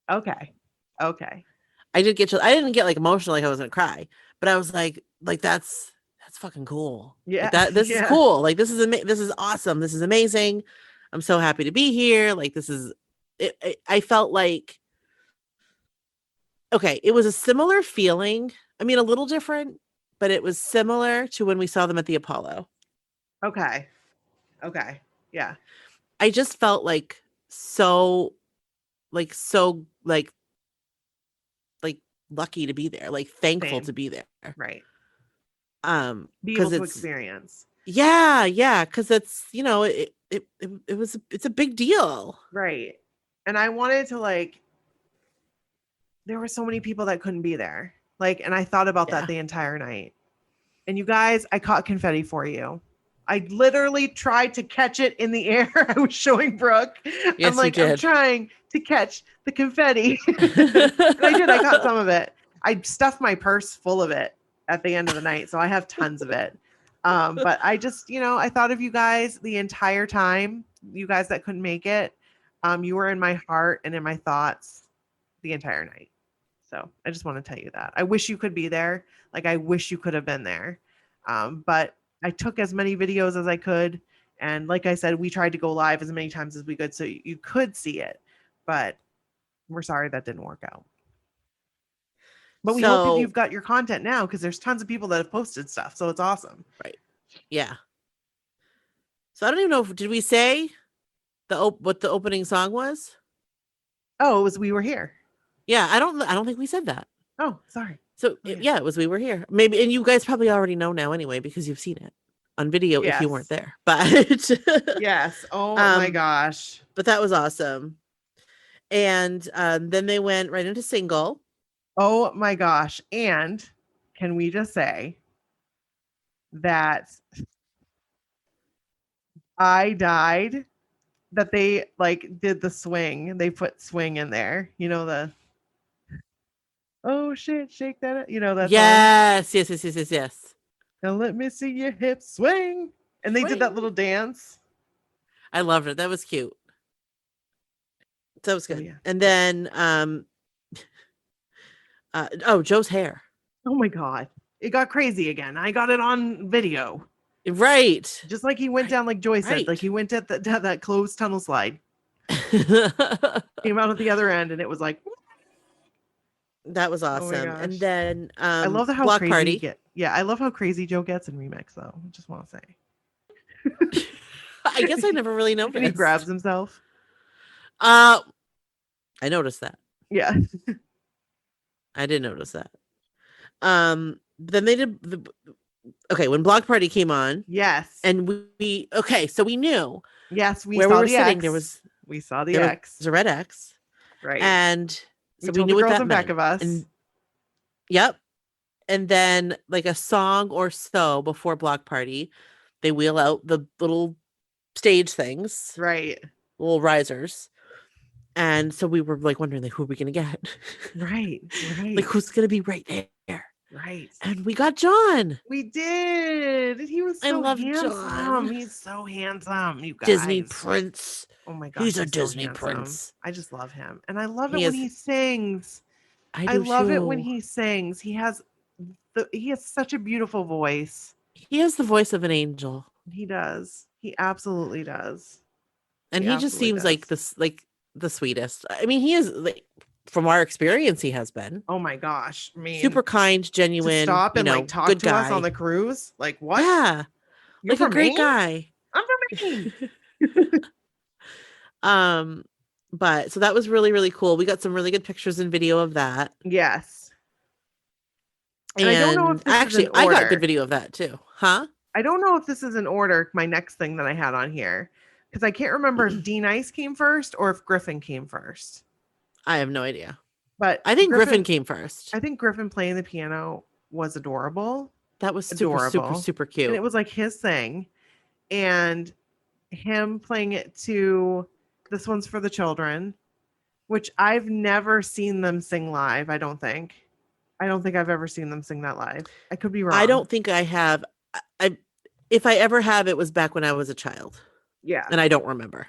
Okay. I did get chills. I didn't get like emotional, like I was gonna cry, but I was like that's fucking cool. Yeah. Like this is Yeah. cool. Like this is awesome. This is amazing. I'm so happy to be here. Like this is it. I felt like okay, it was a similar feeling. I mean, a little different, but it was similar to when we saw them at the Apollo. Okay. Yeah. I just felt like so lucky to be there, like thankful Same. to be there. Right. Be able because to it's experience. yeah, because it's it's a big deal. Right. And I wanted to like there were so many people that couldn't be there. Like, and I thought about that the entire night. And you guys, I caught confetti for you. I literally tried to catch it in the air. I was showing Brooke. Yes, I'm like, you did. I'm trying to catch the confetti. And I did. I caught some of it. I stuffed my purse full of it at the end of the night. So I have tons of it. But I just, I thought of you guys the entire time, you guys that couldn't make it. You were in my heart and in my thoughts the entire night. So I just want to tell you that. I wish you could be there. Like, I wish you could have been there. But I took as many videos as I could. And like I said, we tried to go live as many times as we could so you could see it. But we're sorry that didn't work out. But we hope that you've got your content now because there's tons of people that have posted stuff. So it's awesome. Right. Yeah. So I don't even know did we say what the opening song was? Oh, it was We Were Here. Yeah, I don't think we said that. Oh, sorry. So it was We Were Here. Maybe, and you guys probably already know now anyway because you've seen it on video if you weren't there. But yes. Oh my gosh. But that was awesome. And then they went right into single. Oh my gosh. And can we just say that I died that they like did the swing. They put swing in there. You know, the oh shit, shake that. You know, that song. Yes. Now let me see your hips swing. And they did that Swing. little dance. I loved it. That was cute. That was good. yeah. And then Joe's hair. Oh my God. It got crazy again. I got it on video. Right. Just like he went down, like Joy said, like he went at that closed tunnel slide. Came out at the other end and it was like that was awesome. And then I love how Block crazy Party. I love how crazy Joe gets in remix though. I just want to say. I guess I never really noticed. And he grabs himself. I noticed that. Yeah. I did notice that. Then they did when Block Party came on. Yes. And so we knew. Yes, we where saw we were the sitting. X. We saw the X. There was a red X. Right. And so we told knew the what girls that in meant. back of us. And, yep. And then like a song or so before Block Party, they wheel out the little stage things. Right. Little risers. And so we were like wondering, like, who are we gonna get? Right. Like, who's gonna be right there? Right. And we got John. We did. He was so handsome. John. He's so handsome. You guys. Disney Prince. Oh my God. He's a so Disney handsome. Prince. I just love him. And I love it when he sings. I love it when he sings. He has such a beautiful voice. He has the voice of an angel. He does. He absolutely does. And he just seems like the sweetest. I mean, he is like, from our experience, he has been. Oh my gosh. I mean, super kind, genuine. To stop and like talk to guy. us on the cruise. Like what? Yeah. You're like a great Maine? guy. I'm from Maine. But so that was really, really cool. We got some really good pictures and video of that. Yes. And I don't know if this I got good video of that too. Huh? I don't know if this is in order, my next thing that I had on here. Because I can't remember if D Nice came first or if Griffin came first. I have no idea. But I think Griffin came first. I think Griffin playing the piano was adorable. That was super cute. And it was like his thing. And him playing it to This One's for the Children, which I've never seen them sing live, I don't think. I don't think I've ever seen them sing that live. I could be wrong. I don't think I have. If I ever have, it was back when I was a child. Yeah. And I don't remember.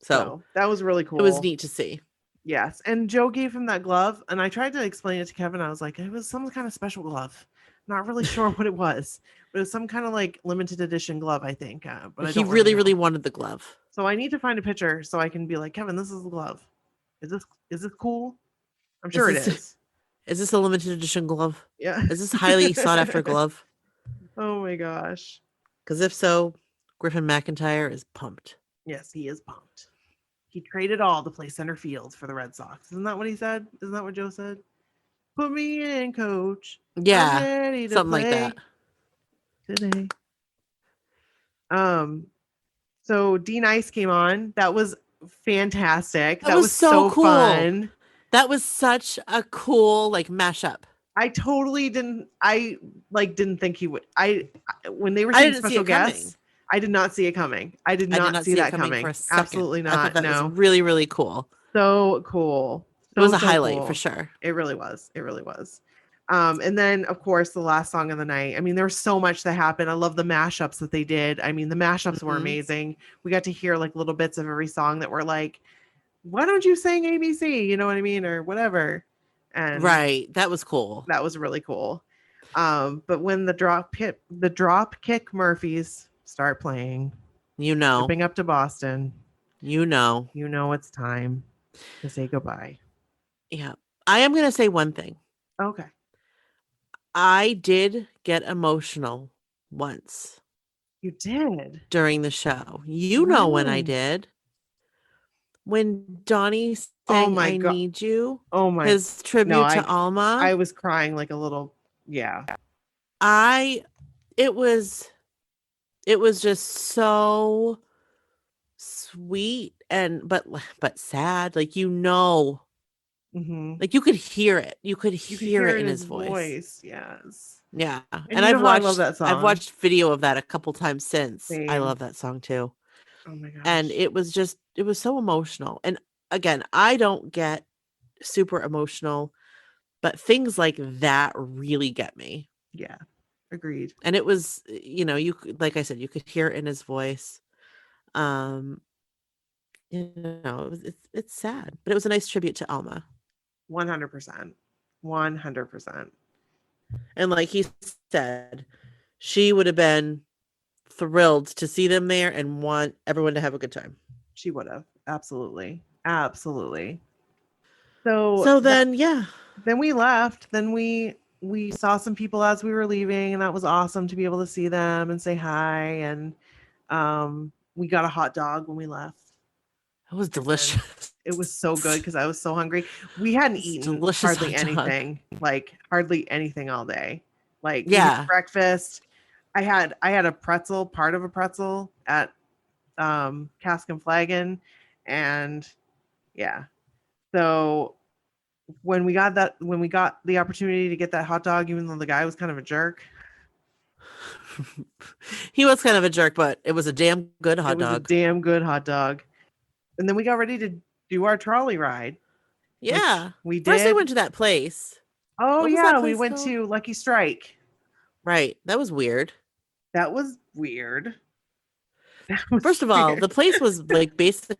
So that was really cool. It was neat to see. Yes. And Joe gave him that glove. And I tried to explain it to Kevin. I was like, it was some kind of special glove. Not really sure what it was. But it was some kind of like limited edition glove, I think. But he really wanted the glove. So I need to find a picture so I can be like, Kevin, this is the glove. Is this cool? I'm sure it is. Is this a limited edition glove? Yeah. Is this highly sought after glove? Oh my gosh. Because if so, Griffin McIntyre is pumped. Yes, he is pumped. He traded all to play center field for the Red Sox. Isn't that what he said? Isn't that what Joe said? Put me in, coach. Yeah. Something like that. Today. So D Nice came on. That was fantastic. That was so cool. Fun. That was such a cool like mashup. I totally didn't think he would. When they were saying special guests, I did not see it coming. I did not see that coming. Absolutely not. I thought that no. was really, really cool. So cool. It was a highlight for sure. It really was. And then of course the last song of the night. I mean, there was so much that happened. I love the mashups that they did. I mean, the mashups were amazing. We got to hear like little bits of every song that were like, why don't you sing ABC? You know what I mean? Or whatever. And right. That was cool. That was really cool. But when the drop kick Murphys start playing, shipping up to Boston, it's time to say goodbye. Yeah. I am going to say one thing. Okay. I did get emotional once. You did? During the show. You know when I did. When Donnie sang I Need You. Oh my. His tribute to Alma. I was crying like a little. Yeah. It was just so sweet and but sad. Like, you know, Mm-hmm. like you could hear it. You could You could hear it in his voice. Yes. Yeah. And And you know how I love that I've song. watched video of that a couple times since. I Same. love that song too. Oh my gosh. And it was so emotional. And again, I don't get super emotional, but things like that really get me. Yeah. Agreed. And it was, you could, like I said, you could hear it in his voice. It's sad, but it was a nice tribute to Alma. 100%. 100%. And like he said, she would have been thrilled to see them there and want everyone to have a good time. She would have. Absolutely. Absolutely. So then we left. Then we saw some people as we were leaving, and that was awesome to be able to see them and say hi. And we got a hot dog when we left. It was delicious. It was so good because I was so hungry. We hadn't eaten hardly anything, hardly anything all day. Like, we had breakfast. I had a pretzel, part of a pretzel at Cask and Flagon, and yeah. So when we got the opportunity to get that hot dog, even though the guy was kind of a jerk. He was kind of a jerk, but it was a damn good hot dog. It was a damn good hot dog. And then we got ready to do our trolley ride. Yeah. We did. First we went to that place. Oh yeah, we went to Lucky Strike. Right. That was weird. That was weird. First of all, the place was like basically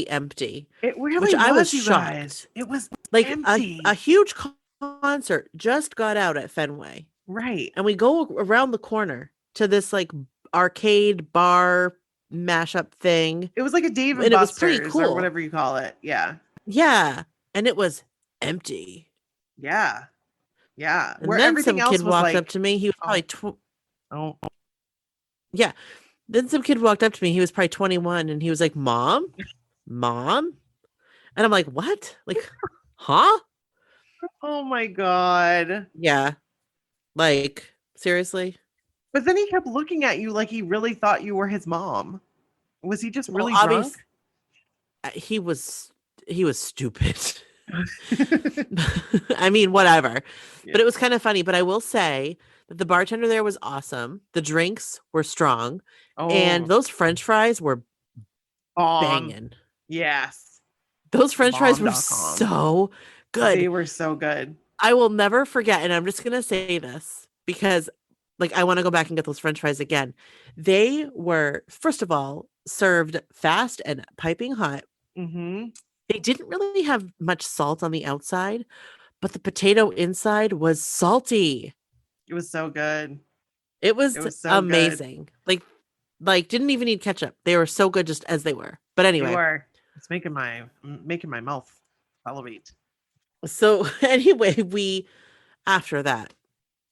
empty. It really which was. I was you shocked. guys. It was like empty. a huge concert just got out at Fenway. Right. And we go around the corner to this like arcade bar mashup thing. It was like a Dave and Buster's, it was pretty cool, or whatever you call it. Yeah. Yeah. And it was empty. Yeah. Yeah. And then some kid walked up to me. He was probably yeah. Then some kid walked up to me. He was probably 21 and he was like, Mom? And I'm like, what? Like, huh? Oh my God. Yeah. Like, seriously? But then he kept looking at you like he really thought you were his mom. Was he just really drunk? He was stupid. I mean, whatever. Yeah. But it was kind of funny. But I will say that the bartender there was awesome. The drinks were strong. Oh. And those French fries were banging. Yes. Those French fries were so good. They were so good. I will never forget. And I'm just going to say this because like, I want to go back and get those French fries again. They were, first of all, served fast and piping hot. Mm-hmm. They didn't really have much salt on the outside, but the potato inside was salty. It was so good. It was so amazing. Good. Like didn't even need ketchup. They were so good just as they were. But anyway. They were. It's making my mouth salivate. So anyway, after that,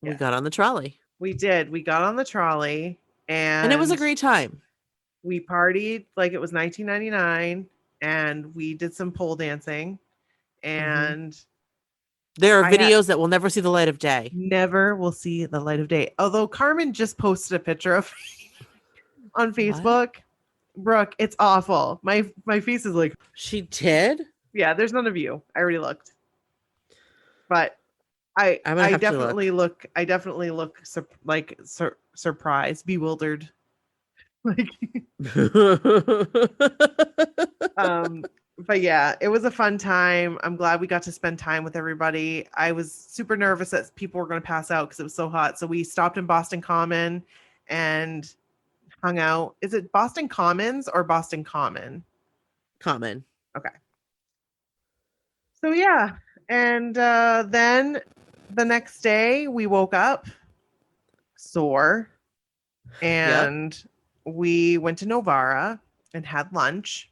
we got on the trolley. We did. We got on the trolley and it was a great time. We partied like it was 1999 and we did some pole dancing and there are videos that will never see the light of day. Never will see the light of day. Although Carmen just posted a picture of on Facebook. What? Brooke, it's awful. My face is like, she did? Yeah, there's none of you. I already looked. But I definitely look surprised, bewildered. Like but yeah, it was a fun time. I'm glad we got to spend time with everybody. I was super nervous that people were going to pass out because it was so hot. So we stopped in Boston Common and hung out. Is it Boston Commons or Boston Common? Common. Okay. So yeah. And then the next day we woke up sore and we went to Novara and had lunch.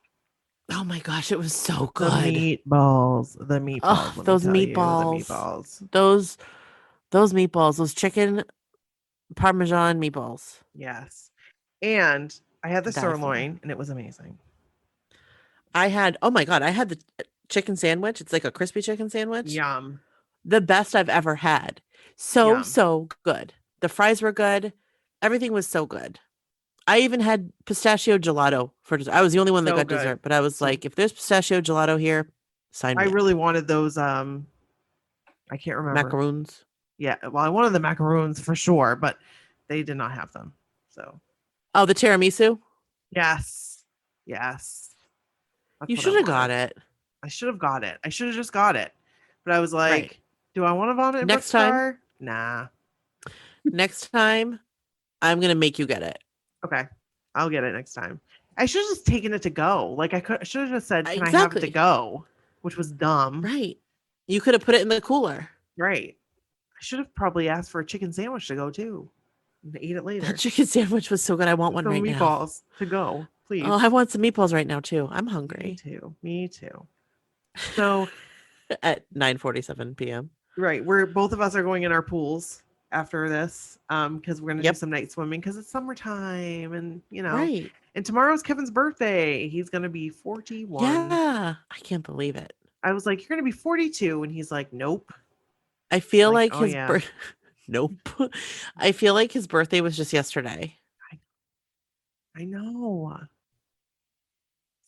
Oh my gosh, it was so good. The meatballs. Oh, those meatballs. Those meatballs, those chicken Parmesan meatballs. Yes. And I had the sirloin and it was amazing. I had the chicken sandwich. It's like a crispy chicken sandwich. Yum. The best I've ever had. So good. The fries were good. Everything was so good. I even had pistachio gelato for dessert. I was the only one that So got good. dessert, but I was like, if there's pistachio gelato here, sign me I up. really wanted those. I can't remember. Macaroons. Yeah, well, I wanted the macaroons for sure, but they did not have them. So Oh, the tiramisu. yes. That's You what I should have got wanted. it. I should have got it. I should have just got it. But I was like, Right. do I want to vomit in Next Brooke's time. car? Nah. Next time, I'm gonna make you get it. Okay. I'll get it next time. I should have just taken it to go. Like I should have just said, can I have it Exactly. to go? Which was dumb. Right. You could have put it in the cooler. Right. I should have probably asked for a chicken sandwich to go too. And eat it later. That chicken sandwich was so good. I want one Some right now. meatballs to go, please. Oh, I want some meatballs right now too. I'm hungry. Me too. So At 9:47 p.m. right, both of us are going in our pools after this, because we're gonna do some night swimming because it's summertime, and Right. And tomorrow's Kevin's birthday. He's gonna be 41. Yeah, I can't believe it. I was like, "You're gonna be 42," and he's like, "Nope." I feel Like, like oh, his yeah. Nope. I feel like his birthday was just yesterday. I know.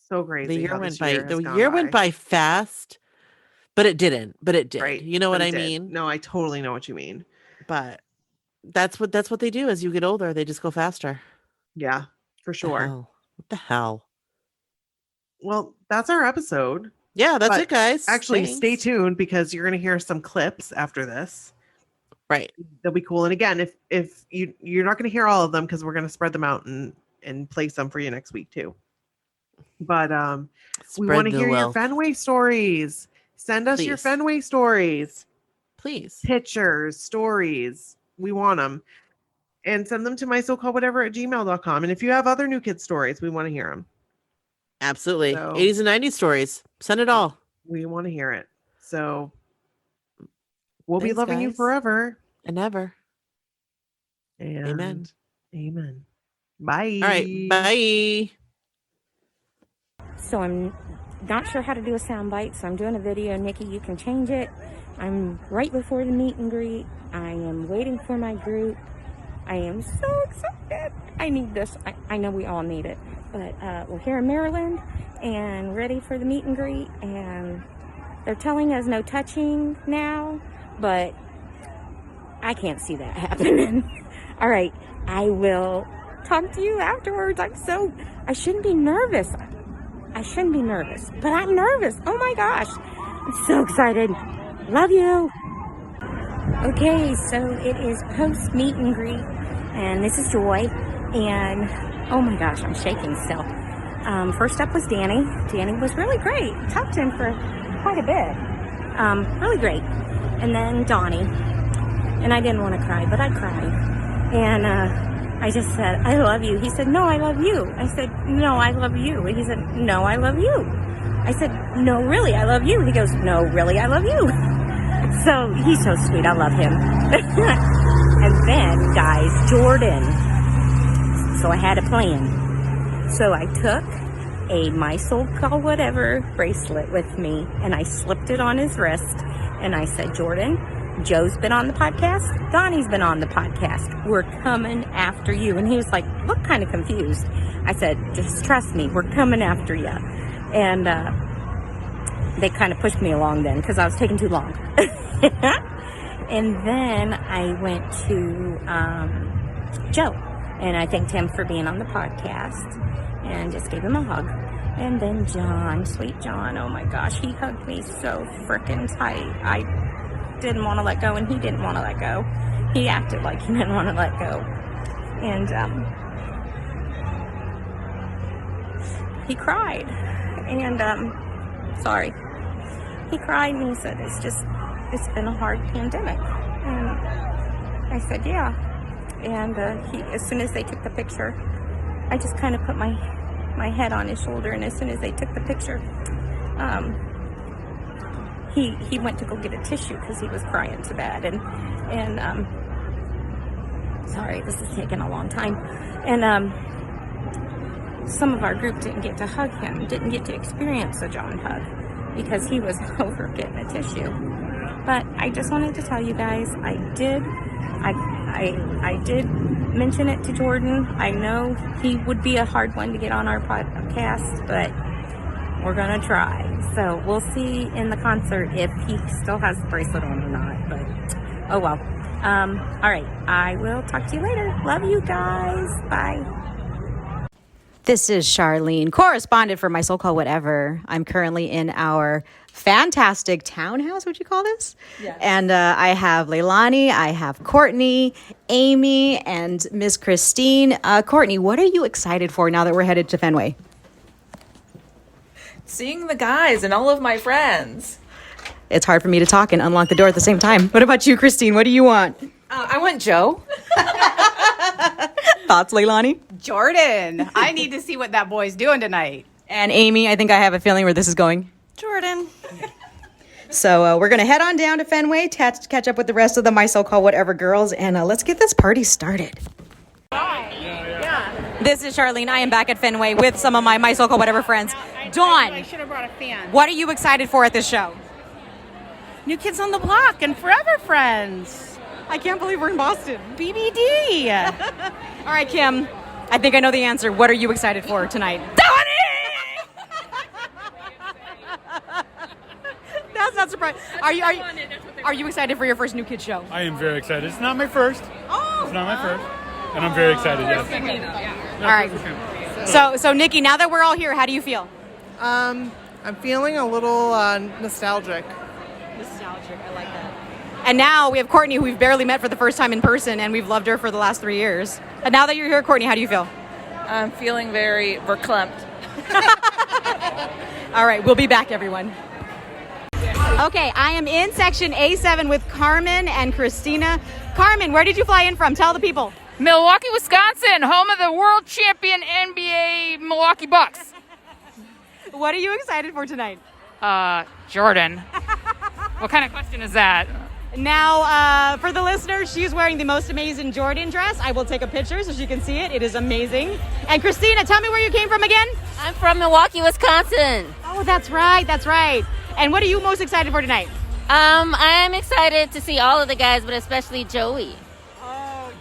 So crazy. The year how went this by. year has The gone year went by fast, but it didn't. But it did. Right. You know but what it I did. mean? No, I totally know what you mean. But that's what they do as you get older. They just go faster. Yeah, for sure. What the hell? Well, that's our episode. Yeah, that's But it, guys. Actually, Thanks. stay tuned because you're going to hear some clips after this. Right. They'll be cool. And again, if you're not going to hear all of them because we're going to spread them out and play some for you next week too. But we want to hear your Fenway stories. Send us your Please. Fenway stories. Please. Pictures, stories. We want them. And send them to mysocalledwhatever@gmail.com. And if you have other new kids stories, we want to hear them. Absolutely. So- 80s and 90s stories. Send it all. We want to hear it. So we'll be Thanks, loving you guys. forever. And ever. And Amen. Bye. All right. Bye. So I'm not sure how to do a soundbite, so I'm doing a video. Nikki, you can change it. I'm right before the meet and greet. I am waiting for my group. I am so excited. I need this. I know we all need it. But we're here in Maryland and ready for the meet and greet. And they're telling us no touching now, but I can't see that happening. All right. I will talk to you afterwards. I shouldn't be nervous. But I'm nervous. Oh my gosh. I'm so excited. Love you. Okay, so it is post meet and greet, and this is Joy, and oh my gosh, I'm shaking still. First up was Danny. Danny was really great. Talked to him for quite a bit. Really great. And then Donnie, and I didn't want to cry, but I cried. And I just said, I love you. He said, no, I love you. I said, no, I love you. And he said, no, I love you. I said, no, really, I love you. He goes, no, really, I love you. So he's so sweet. I love him. And then, guys, Jordan. So I had a plan. So I took a My Soul Call Whatever bracelet with me, and I slipped it on his wrist, and I said, Jordan, Joe's been on the podcast. Donnie's been on the podcast. We're coming after you. And he was like, look kind of confused. I said, just trust me. We're coming after you. And they kind of pushed me along then because I was taking too long. And then I went to Joe. And I thanked him for being on the podcast and just gave him a hug. And then John, sweet John, oh my gosh, he hugged me so freaking tight. I didn't want to let go, and he didn't want to let go. He acted like he didn't want to let go. And he cried. And sorry. He cried and he said, it's been a hard pandemic. And I said, yeah. And as soon as they took the picture, I just kind of put my head on his shoulder, and as soon as they took the picture, he went to go get a tissue because he was crying so bad. And sorry, this is taking a long time. And some of our group didn't get to hug him, didn't get to experience a John hug because he was over getting a tissue. But I just wanted to tell you guys, I did mention it to Jordan. I know he would be a hard one to get on our podcast, but we're gonna try. So we'll see in the concert if he still has the bracelet on or not, but oh well. All right, I will talk to you later. Love you guys. Bye. This is Charlene, correspondent for My So Called Whatever. I'm currently in our fantastic townhouse, would you call this? Yes. And I have Leilani, I have Courtney, Amy, and Miss Christine. Courtney, what are you excited for now that we're headed to Fenway? Seeing the guys and all of my friends. It's hard for me to talk and unlock the door at the same time. What about you, Christine? What do you want? I want Joe. Thoughts, Leilani? Jordan. I need to see what that boy's doing tonight. And Amy, I think I have a feeling where this is going. Jordan. So we're going to head on down to Fenway to catch up with the rest of the My So Called Whatever girls, and let's get this party started. This is Charlene. I am back at Fenway with some of my So Called Whatever friends. Dawn, I should have brought a fan. what are you excited for at this show? New Kids on the Block and Forever Friends. I can't believe we're in Boston. BBD. All right, Kim, I think I know the answer. What are you excited for tonight? That's not surprising. Are you excited for your first New Kids show? I am very excited. It's not my first. Oh. It's not my first. And I'm very excited, yes. All right. So Nikki, now that we're all here, how do you feel? I'm feeling a little nostalgic. Nostalgic, I like that. And now we have Courtney, who we've barely met for the first time in person, and we've loved her for the last 3 years. And now that you're here, Courtney, how do you feel? I'm feeling very verklempt. All right, we'll be back, everyone. Okay, I am in section A7 with Carmen and Christina. Carmen, where did you fly in from? Tell the people. Milwaukee, Wisconsin, home of the world champion NBA Milwaukee Bucks. What are you excited for tonight? Jordan. What kind of question is that? Now, for the listeners, she's wearing the most amazing Jordan dress. I will take a picture so she can see it. It is amazing. And Christina, tell me where you came from again? I'm from Milwaukee, Wisconsin. Oh, that's right. That's right. And what are you most excited for tonight? I'm excited to see all of the guys, but especially Joey. Oh,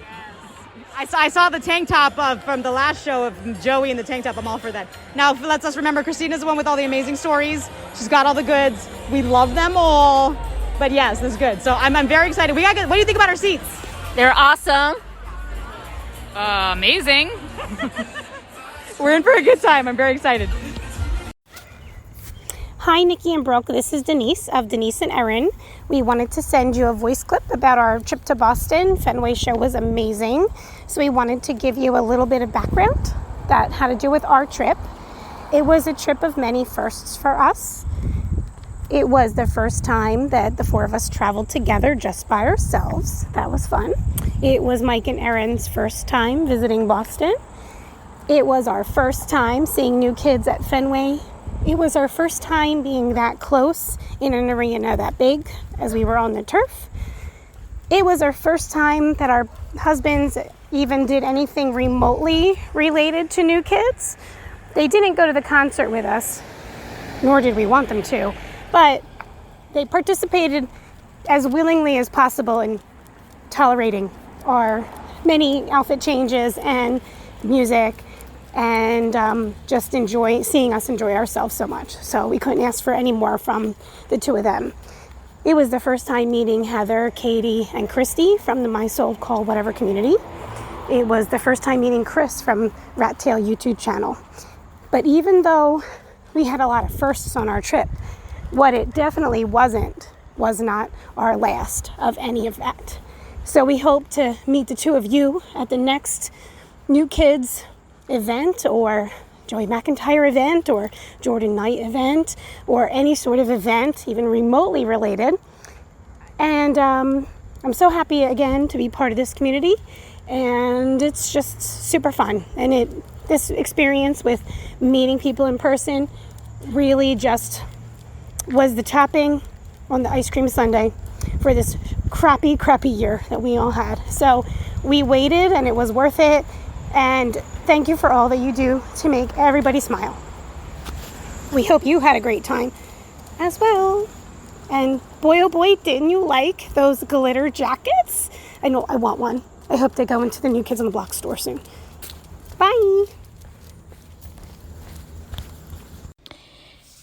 yes. I saw the tank top from the last show of Joey in the tank top. I'm all for that. Now, let's us remember, Christina's the one with all the amazing stories. She's got all the goods. We love them all. But yes, this is good. So I'm very excited. What do you think about our seats? They're awesome. Amazing. We're in for a good time. I'm very excited. Hi, Nikki and Brooke. This is Denise of Denise and Erin. We wanted to send you a voice clip about our trip to Boston. Fenway show was amazing. So we wanted to give you a little bit of background that had to do with our trip. It was a trip of many firsts for us. It was the first time that the four of us traveled together just by ourselves. That was fun. It was Mike and Erin's first time visiting Boston. It was our first time seeing New Kids at Fenway. It was our first time being that close in an arena that big as we were on the turf. It was our first time that our husbands even did anything remotely related to New Kids. They didn't go to the concert with us, nor did we want them to, but they participated as willingly as possible in tolerating our many outfit changes and music and just seeing us enjoy ourselves so much. So we couldn't ask for any more from the two of them. It was the first time meeting Heather, Katie, and Christy from the My So Called Whatever community. It was the first time meeting Chris from Rat Tail YouTube channel. But even though we had a lot of firsts on our trip, what it definitely was not our last of any of that. So we hope to meet the two of you at the next New Kids event or Joey McIntyre event or Jordan Knight event or any sort of event, even remotely related. And I'm so happy again to be part of this community, and it's just super fun. And this experience with meeting people in person really just was the topping on the ice cream sundae for this crappy year that we all had. So we waited, and it was worth it. And thank you for all that you do to make everybody smile. We hope you had a great time as well. And boy, oh boy, didn't you like those glitter jackets? I know I want one. I hope they go into the New Kids on the Block store soon. Bye.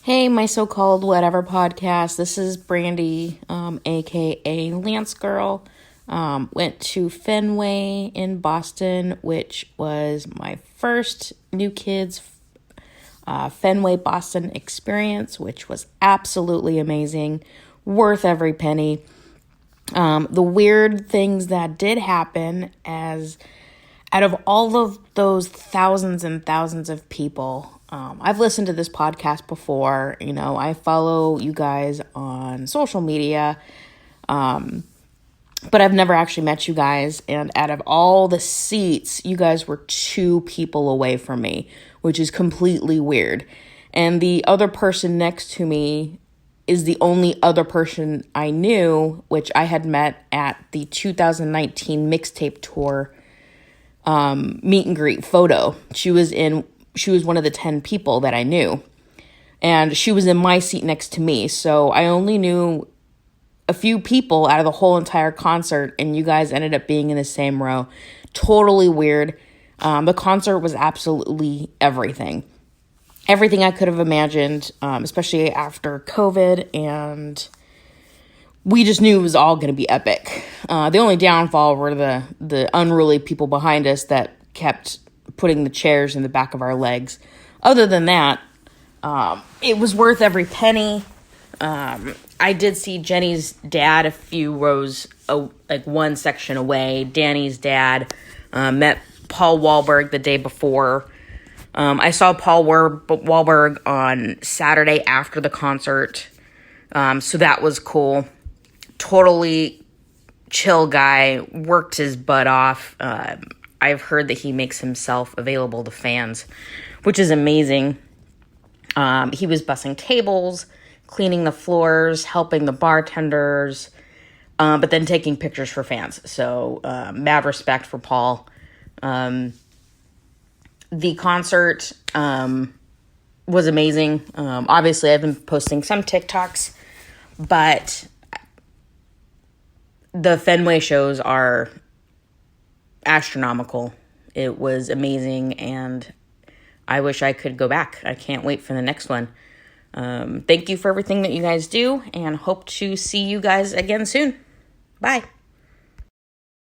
Hey, my so-called whatever podcast. This is Brandy, aka Lance Girl. Went to Fenway in Boston, which was my first New Kids Fenway Boston experience, which was absolutely amazing, worth every penny. The weird things that did happen, as out of all of those thousands and thousands of people, I've listened to this podcast before. You know, I follow you guys on social media, but I've never actually met you guys. And out of all the seats, you guys were 2 people away from me, which is completely weird. And the other person next to me is the only other person I knew, which I had met at the 2019 mixtape tour meet and greet photo. She was one of the 10 people that I knew, and she was in my seat next to me. So I only knew a few people out of the whole entire concert, and you guys ended up being in the same row. Totally weird. The concert was absolutely everything I could have imagined, especially after COVID, and we just knew it was all going to be epic. The only downfall were the unruly people behind us that kept putting the chairs in the back of our legs. Other than that, it was worth every penny. I did see Jenny's dad a few rows, like one section away. Danny's dad met Paul Wahlberg the day before. I saw Paul Wahlberg on Saturday after the concert, so that was cool. Totally chill guy, worked his butt off. I've heard that he makes himself available to fans, which is amazing. He was bussing tables, cleaning the floors, helping the bartenders, but then taking pictures for fans. So mad respect for Paul. The concert was amazing. Obviously, I've been posting some TikToks, but the Fenway shows are astronomical. It was amazing, and I wish I could go back. I can't wait for the next one. Thank you for everything that you guys do, and hope to see you guys again soon. Bye.